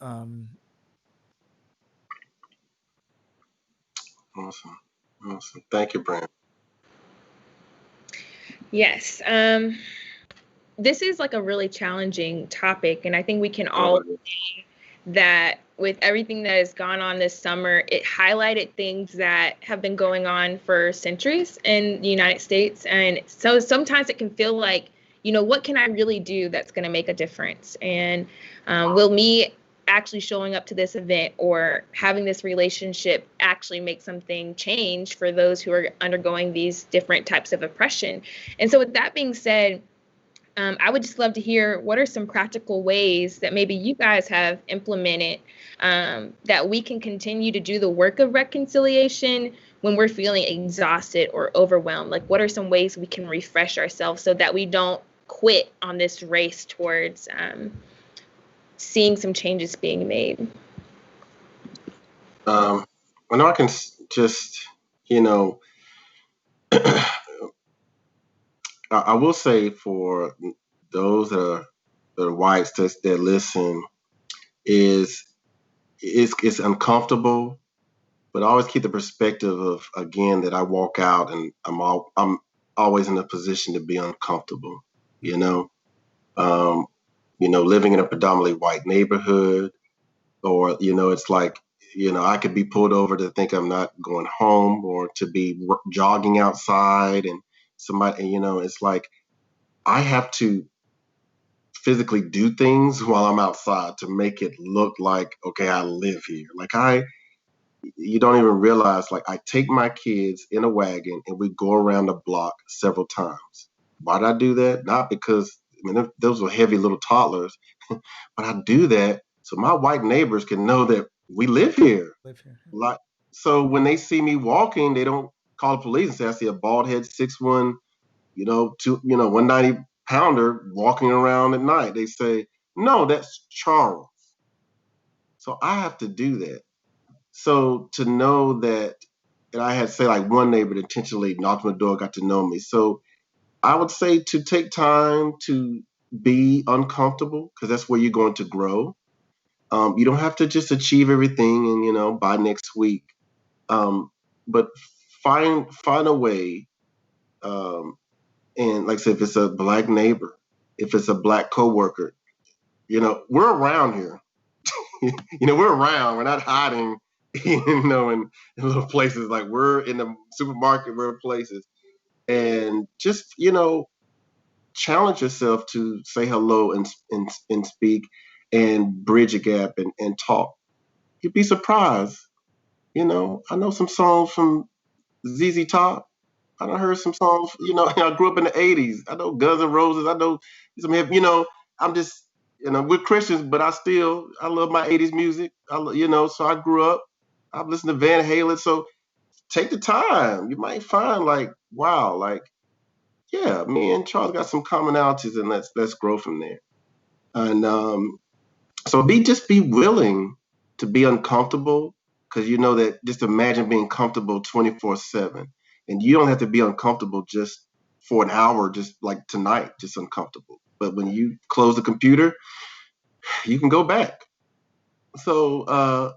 Awesome. Thank you, Brent. Yes. This is like a really challenging topic, and I think we can all agree that with everything that has gone on this summer, it highlighted things that have been going on for centuries in the United States. And so sometimes it can feel like, what can I really do that's going to make a difference? And will me actually showing up to this event or having this relationship actually make something change for those who are undergoing these different types of oppression? And so with that being said, I would just love to hear what are some practical ways that maybe you guys have implemented that we can continue to do the work of reconciliation when we're feeling exhausted or overwhelmed. Like, what are some ways we can refresh ourselves so that we don't quit on this race towards seeing some changes being made? I know I can just, I will say for those that are whites that listen, it's uncomfortable, but I always keep the perspective of, again, that I walk out and I'm always in a position to be uncomfortable, living in a predominantly white neighborhood, or, it's like, I could be pulled over to think I'm not going home, or to be jogging outside and somebody, it's like I have to physically do things while I'm outside to make it look like, okay, I live here. Like you don't even realize, like, I take my kids in a wagon and we go around the block several times. Why did I do that? Not because, those were heavy little toddlers, but I do that so my white neighbors can know that we live here. Like, so when they see me walking, they don't call the police and say, I see a bald head, 6'1", 190 pounder walking around at night. They say, no, that's Charles. So I have to do that. So to know that, and I had, say, like, one neighbor that intentionally knocked on the door, got to know me. So I would say to take time to be uncomfortable, because that's where you're going to grow. You don't have to just achieve everything and, by next week. But find a way. And like I said, if it's a Black neighbor, if it's a Black coworker, we're around here. We're around. We're not hiding, in little places. Like, we're in the supermarket, we're in places. And just, challenge yourself to say hello and speak and bridge a gap and talk. You'd be surprised. I know some songs from ZZ Top. I done heard some songs. I grew up in the '80s. I know Guns N' Roses. I know some hip. I'm just we're Christians, but I love my '80s music. So I grew up. I've listened to Van Halen. So take the time. You might find like, wow, like, yeah, me and Charles got some commonalities, and let's grow from there. And so be willing to be uncomfortable, because that, just imagine being comfortable 24/7, and you don't have to be uncomfortable just for an hour, just like tonight, just uncomfortable. But when you close the computer, you can go back. So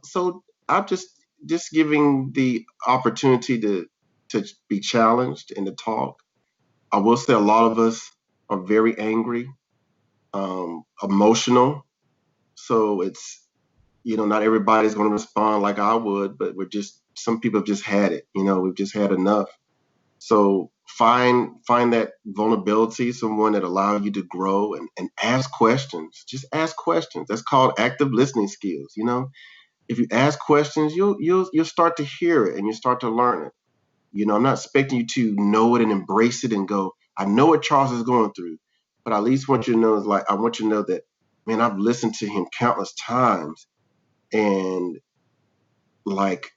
I'm just giving the opportunity to be challenged and to talk. I will say a lot of us are very angry, emotional. So it's, not everybody's going to respond like I would, but some people have just had it. We've just had enough. So find that vulnerability, someone that allows you to grow, and ask questions. Just ask questions. That's called active listening skills. If you ask questions, you'll start to hear it, and you start to learn it. I'm not expecting you to know it and embrace it and go, I know what Charles is going through, but I at least want you to know, I want you to know that, man, I've listened to him countless times, and like,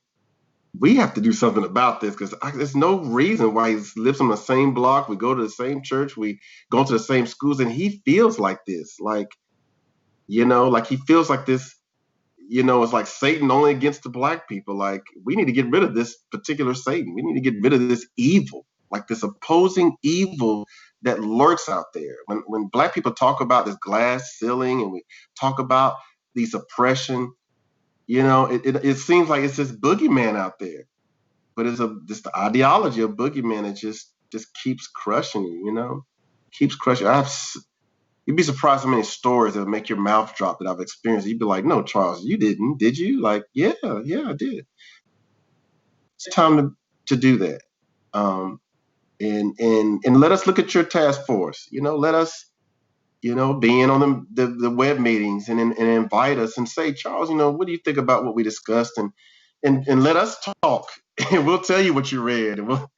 we have to do something about this, because there's no reason why he lives on the same block. We go to the same church, we go to the same schools, and he feels like this, like he feels like this. It's like Satan only against the black people. Like, we need to get rid of this particular Satan. We need to get rid of this evil, like this opposing evil that lurks out there. When black people talk about this glass ceiling, and we talk about these oppression, it seems like it's this boogeyman out there. But it's just the ideology of boogeyman. It just keeps crushing you, keeps crushing. You'd be surprised how many stories that make your mouth drop that I've experienced. You'd be like, no, Charles, you didn't, did you? Like, yeah, I did. It's time to do that. And let us look at your task force. Let us, be in on the web meetings, and invite us and say, Charles, what do you think about what we discussed? And let us talk, and we'll tell you what you read, and we'll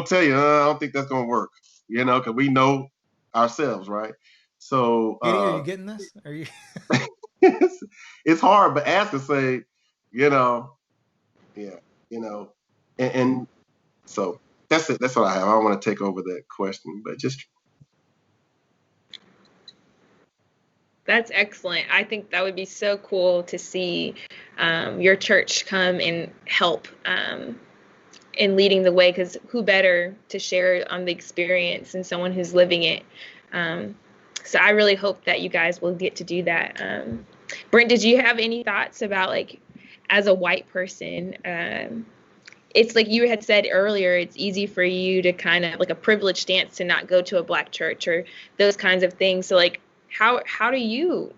tell you, I don't think that's going to work, because we know ourselves, right? So, Katie, are you getting this? Are you? it's hard, but ask and say, yeah, and so that's it. That's what I have. I don't want to take over that question, but just. That's excellent. I think that would be so cool to see your church come and help in leading the way, because who better to share on the experience than someone who's living it. So I really hope that you guys will get to do that. Brent, did you have any thoughts about, like, as a white person, it's like you had said earlier, it's easy for you to kind of, like, a privileged stance to not go to a black church or those kinds of things. So, like, how do you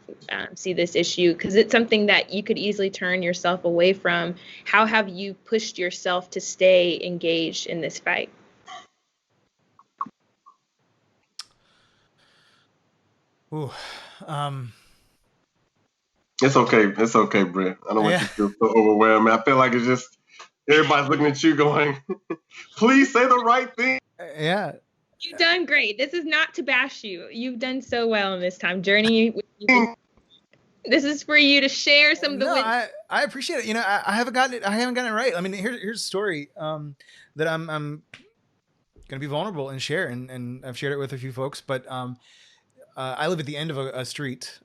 see this issue? Because it's something that you could easily turn yourself away from. How have you pushed yourself to stay engaged in this fight? Ooh, It's okay. It's okay, Brent. I don't want you to feel so overwhelmed. I feel like it's just everybody's looking at you going, please say the right thing. Yeah. You've done great. This is not to bash you. You've done so well in this time. Journey. This is for you to share some of the wisdom. I appreciate it. I haven't gotten it right. I mean, here's a story that I'm gonna be vulnerable and share, and I've shared it with a few folks, but I live at the end of a street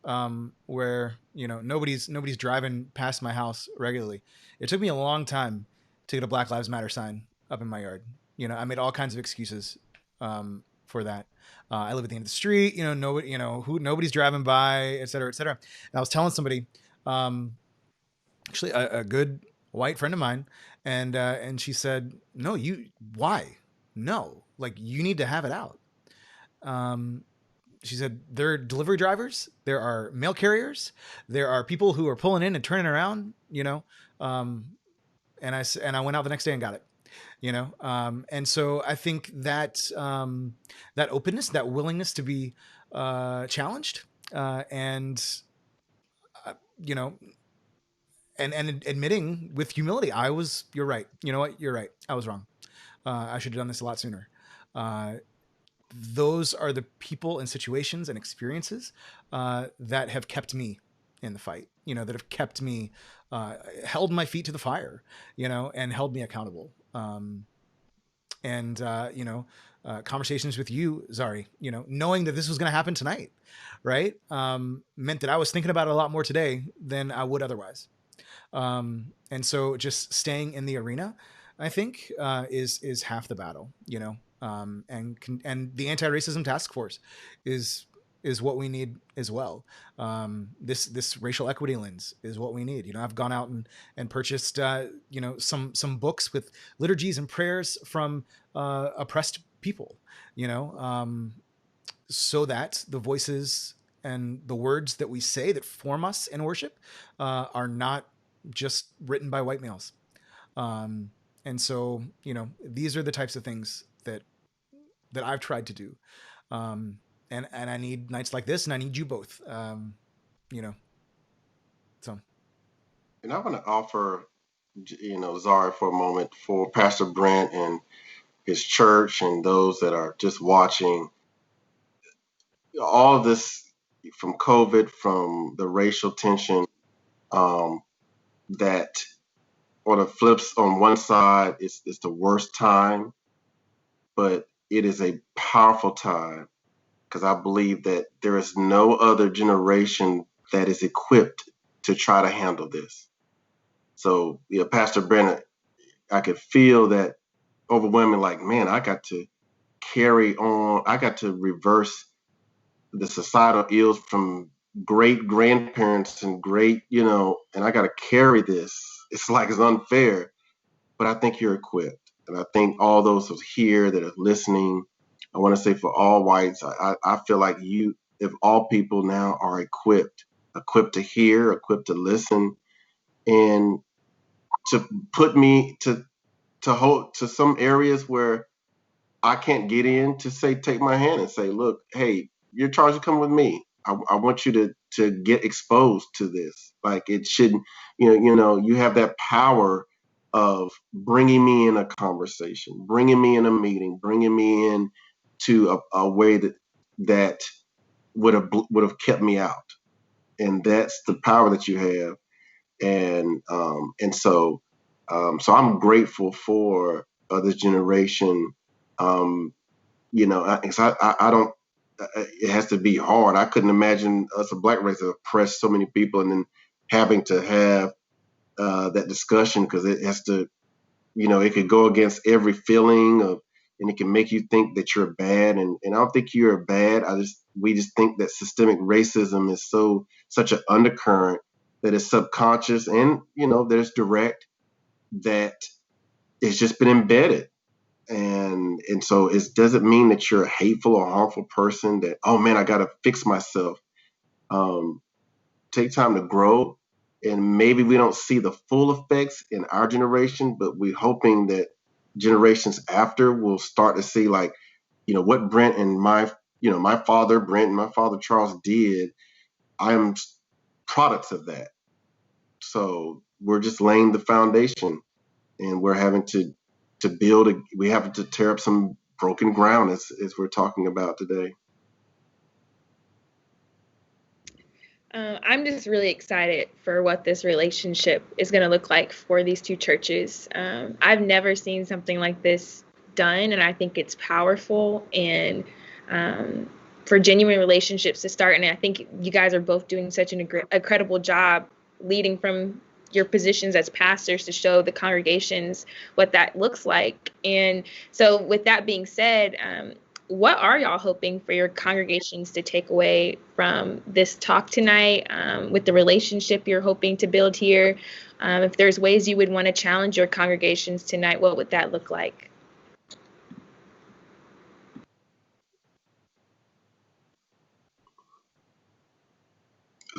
where nobody's driving past my house regularly. It took me a long time to get a Black Lives Matter sign up in my yard. I made all kinds of excuses for that. I live at the end of the street. Nobody's driving by, et cetera, et cetera. And I was telling somebody, actually a good white friend of mine, and she said, "No, why? No, like, you need to have it out." She said, there are delivery drivers, there are mail carriers, there are people who are pulling in and turning around, and I went out the next day and got it, and so I think that that openness, that willingness to be challenged, and and admitting with humility, you're right. You know what? You're right. I was wrong. I should have done this a lot sooner. Those are the people and situations and experiences that have kept me in the fight, that have kept me, held my feet to the fire, and held me accountable. And conversations with you, Zari, knowing that this was going to happen tonight, right, meant that I was thinking about it a lot more today than I would otherwise. And so just staying in the arena, I think, is half the battle, and the anti-racism task force is what we need as well. This racial equity lens is what we need. I've gone out and purchased, some books with liturgies and prayers from oppressed people, so that the voices and the words that we say that form us in worship are not just written by white males. And so, these are the types of things that I've tried to do. And I need nights like this, and I need you both. So. And I want to offer, Zara, for a moment, for Pastor Brent and his church and those that are just watching. All of this, from COVID, from the racial tension, that on the flips, on one side, it's the worst time, but it is a powerful time, because I believe that there is no other generation that is equipped to try to handle this. So, Pastor Brent, I could feel that overwhelming, like, man, I got to carry on. I got to reverse the societal ills from great grandparents and and I got to carry this. It's like it's unfair, but I think you're equipped. And I think all those who here that are listening, I want to say for all whites, I feel like if all people now are equipped to hear, equipped to listen, and to put me to hold to some areas where I can't get in, to say, take my hand and say, look, hey, you're charged to come with me. I want you to get exposed to this. Like, it shouldn't, you have that power of bringing me in a conversation, bringing me in a meeting, bringing me in to a way that would have kept me out. And that's the power that you have. So I'm grateful for this generation. I don't. It has to be hard. I couldn't imagine us, a black race, to oppress so many people and then having to have that discussion, because it has to. It could go against every feeling of, and it can make you think that you're bad. And I don't think you're bad. We just think that systemic racism is such an undercurrent that is subconscious and, there's direct, that it's just been embedded. And so it doesn't mean that you're a hateful or harmful person, that, oh man, I got to fix myself. Take time to grow. And maybe we don't see the full effects in our generation, but we're hoping that generations after will start to see, like, what Brent and my father Brent and my father Charles did. I am products of that. So we're just laying the foundation, and we're having to build. We have to tear up some broken ground, as we're talking about today. I'm just really excited for what this relationship is going to look like for these two churches. I've never seen something like this done, and I think it's powerful, and for genuine relationships to start. And I think you guys are both doing such an incredible job leading from your positions as pastors to show the congregations what that looks like. And so with that being said, what are y'all hoping for your congregations to take away from this talk tonight, with the relationship you're hoping to build here? If there's ways you would want to challenge your congregations tonight, what would that look like?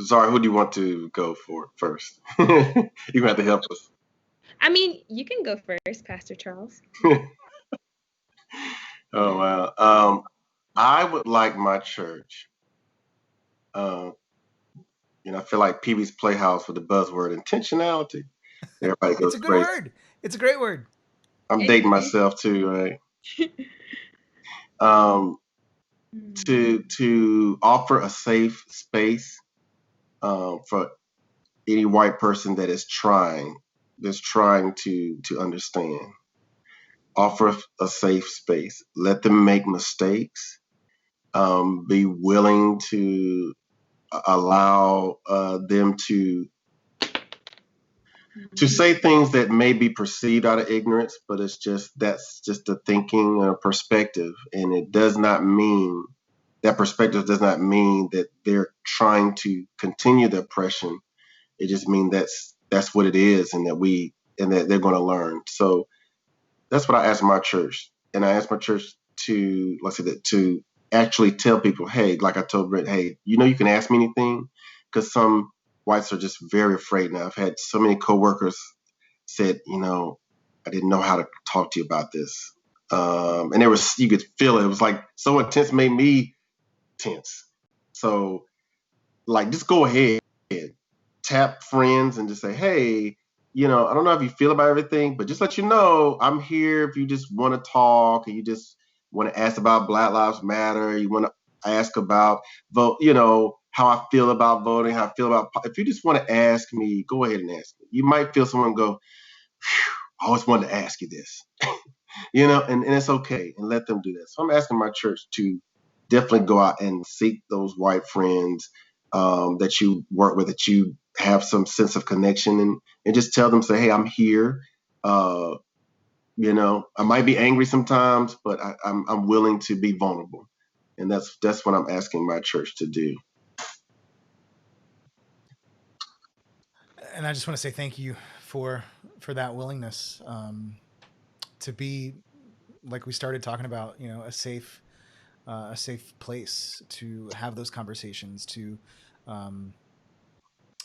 Sorry, who do you want to go for first? You have to help us. I mean, you can go first, Pastor Charles. Oh, wow. I would like my church, I feel like Pee-wee's Playhouse with the buzzword intentionality. Everybody goes It's a good crazy. word. It's a great word. I'm dating myself too, right? Um, to offer a safe space for any white person that is trying to understand. Offer a safe space. Let them make mistakes. Be willing to allow them to say things that may be perceived out of ignorance, but that's just a thinking and a perspective, and it does not mean that perspective does not mean that they're trying to continue the oppression. It just means that's what it is, and that they're going to learn. So that's what I asked my church, and I asked my church to to actually tell people, hey, like I told Brent, hey, you can ask me anything, because some whites are just very afraid now. I've had so many coworkers said, I didn't know how to talk to you about this, and you could feel it. It was like so intense, made me tense. So like, just go ahead, tap friends and just say, hey, I don't know how you feel about everything, but just let you know, I'm here if you just want to talk, and you just want to ask about Black Lives Matter, you want to ask about vote, how I feel about voting, how I feel about, if you just want to ask me, go ahead and ask me. You might feel someone go, I always wanted to ask you this, and it's okay, and let them do that. So I'm asking my church to definitely go out and seek those white friends that you work with, that you have some sense of connection, and just tell them, say, hey, I'm here. Uh, I might be angry sometimes, but I'm willing to be vulnerable, and that's what I'm asking my church to do. And I just want to say thank you for that willingness to be, like we started talking about, a safe place to have those conversations, to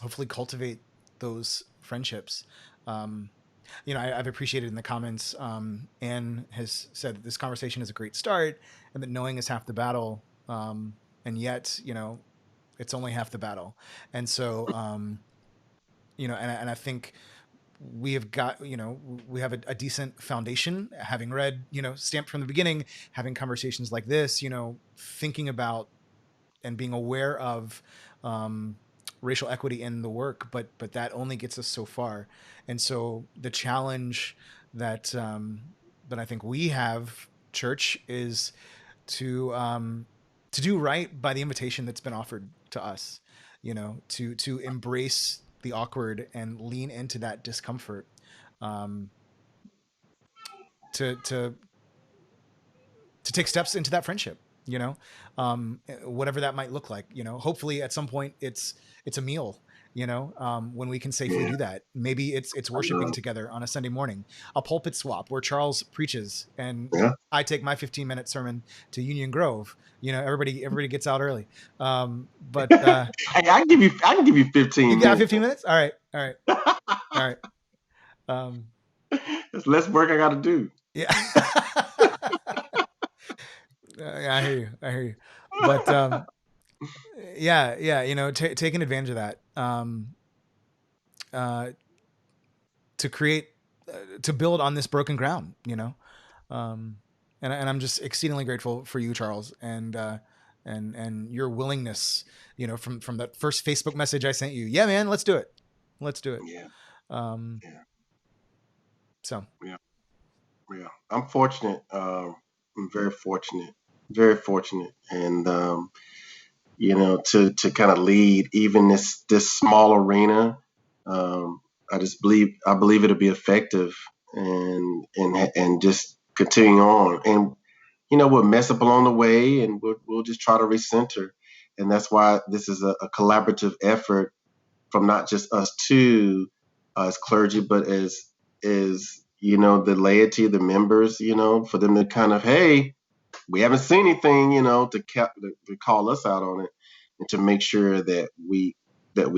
hopefully cultivate those friendships. I've appreciated in the comments, Anne has said that this conversation is a great start, and that knowing is half the battle, and yet it's only half the battle. And so and I think we have got, we have a decent foundation, having read, Stamped from the Beginning, having conversations like this, thinking about and being aware of racial equity in the work, but that only gets us so far. And so the challenge that I think we have, church, is to do right by the invitation that's been offered to us, to embrace the awkward and lean into that discomfort, to take steps into that friendship, whatever that might look like. Hopefully at some point it's a meal, when we can safely do that. Maybe it's worshiping together on a Sunday morning, a pulpit swap where Charles preaches and I take my 15-minute sermon to Union Grove. Everybody gets out early. But hey, I can give you 15 you minutes. got 15 minutes? All right. There's less work I got to do. Yeah. I hear you. But yeah, taking advantage of that, to create, to build on this broken ground, and I'm just exceedingly grateful for you, Charles, and your willingness, from that first Facebook message I sent you. Yeah, man, let's do it. Yeah. So yeah. I'm fortunate. I'm very fortunate, and to kind of lead even this small arena. I believe it'll be effective, and just continuing on, and we'll mess up along the way, and we'll just try to recenter, and that's why this is a collaborative effort from not just us two as clergy, but as the laity, the members, for them to kind of, hey, we haven't seen anything, to call us out on it, and to make sure that we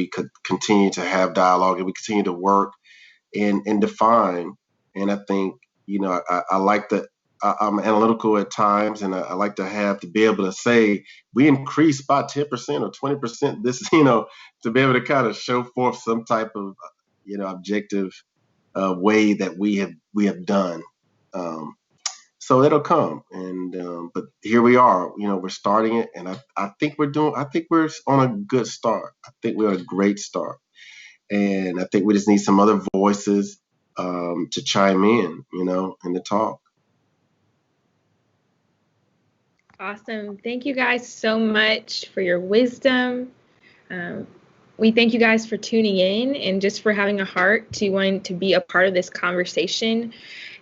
could continue to have dialogue, and we continue to work and define. And I think, I like that. I'm analytical at times, and I like to be able to say we increased by 10% or 20% this, to be able to kind of show forth some type of, objective way that we have done. So it'll come. And but here we are. We're starting it, and I think we're on a good start. I think we're on a great start, and I think we just need some other voices to chime in, and to talk. Awesome. Thank you guys so much for your wisdom. We thank you guys for tuning in and just for having a heart to want to be a part of this conversation.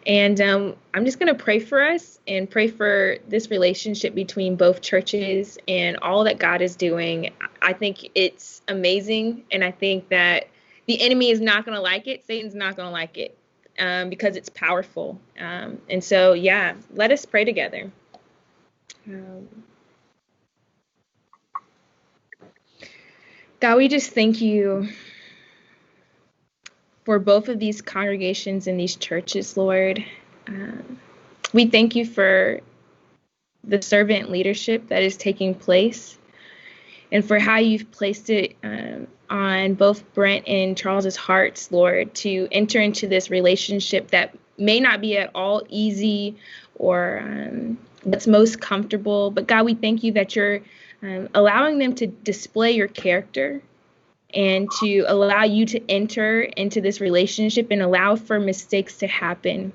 And I'm just going to pray for us and pray for this relationship between both churches and all that God is doing. I think it's amazing. And I think that the enemy is not going to like it. Satan's not going to like it because it's powerful. And so, yeah, let us pray together. God, we just thank you for both of these congregations and these churches, Lord. We thank you for the servant leadership that is taking place and for how you've placed it on both Brent and Charles's hearts, Lord, to enter into this relationship that may not be at all easy or what's most comfortable. But God, we thank you that you're allowing them to display your character and to allow you to enter into this relationship and allow for mistakes to happen.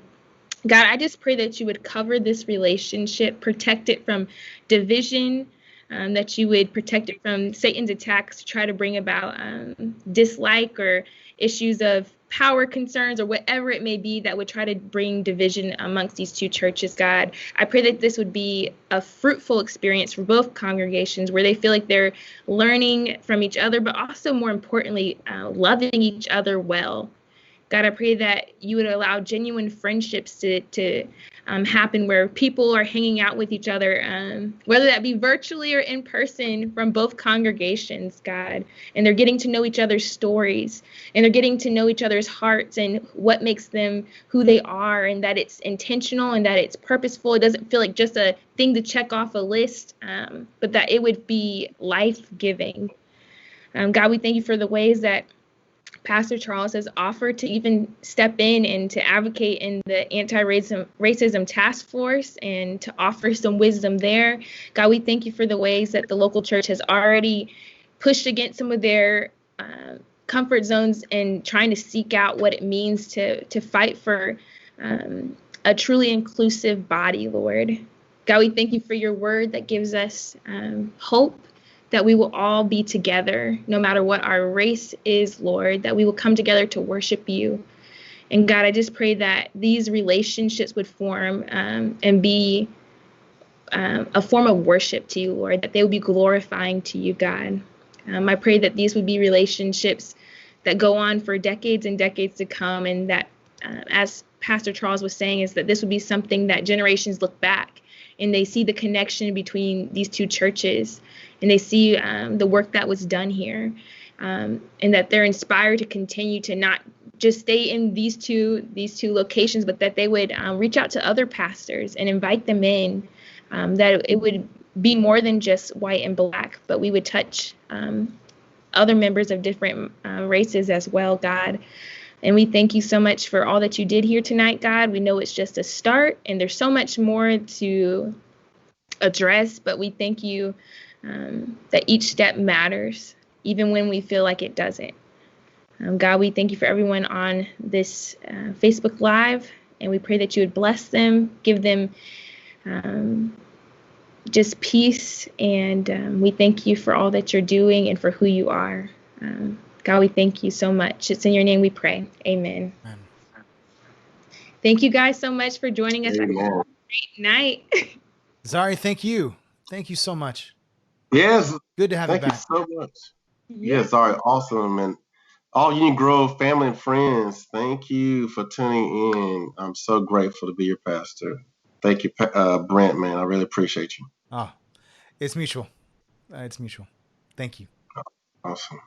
God, I just pray that you would cover this relationship, protect it from division, that you would protect it from Satan's attacks to try to bring about dislike or issues of power concerns or whatever it may be that would try to bring division amongst these two churches, God. I pray that this would be a fruitful experience for both congregations where they feel like they're learning from each other, but also more importantly, loving each other well. God, I pray that you would allow genuine friendships to happen where people are hanging out with each other, whether that be virtually or in person from both congregations, God. And they're getting to know each other's stories and they're getting to know each other's hearts and what makes them who they are, and that it's intentional and that it's purposeful. It doesn't feel like just a thing to check off a list, but that it would be life-giving. God, we thank you for the ways that Pastor Charles has offered to even step in and to advocate in the anti-racism task force and to offer some wisdom there. God, we thank you for the ways that the local church has already pushed against some of their comfort zones and trying to seek out what it means to fight for a truly inclusive body, Lord. God, we thank you for your word that gives us hope, that we will all be together, no matter what our race is, Lord, that we will come together to worship you. And God, I just pray that these relationships would form and be a form of worship to you, Lord, that they would be glorifying to you, God. I pray that these would be relationships that go on for decades and decades to come, and that, as Pastor Charles was saying, is that this would be something that generations look back and they see the connection between these two churches, and they see the work that was done here, and that they're inspired to continue to not just stay in these two locations, but that they would reach out to other pastors and invite them in, that it would be more than just white and black, but we would touch other members of different races as well, God. And we thank you so much for all that you did here tonight, God. We know it's just a start, and there's so much more to address, but we thank you that each step matters, even when we feel like it doesn't. God, we thank you for everyone on this Facebook Live, and we pray that you would bless them, give them just peace, and we thank you for all that you're doing and for who you are. God, we thank you so much. It's in your name we pray. Amen. Amen. Thank you guys so much for joining us. Amen. Have a great night. Zari, thank you. Thank you so much. Yes. Good to have you back. Thank you so much. Yes, Zari, awesome. And all Union Grove family and friends, thank you for tuning in. I'm so grateful to be your pastor. Thank you, Brent, man. I really appreciate you. Oh, it's mutual. It's mutual. Thank you. Awesome.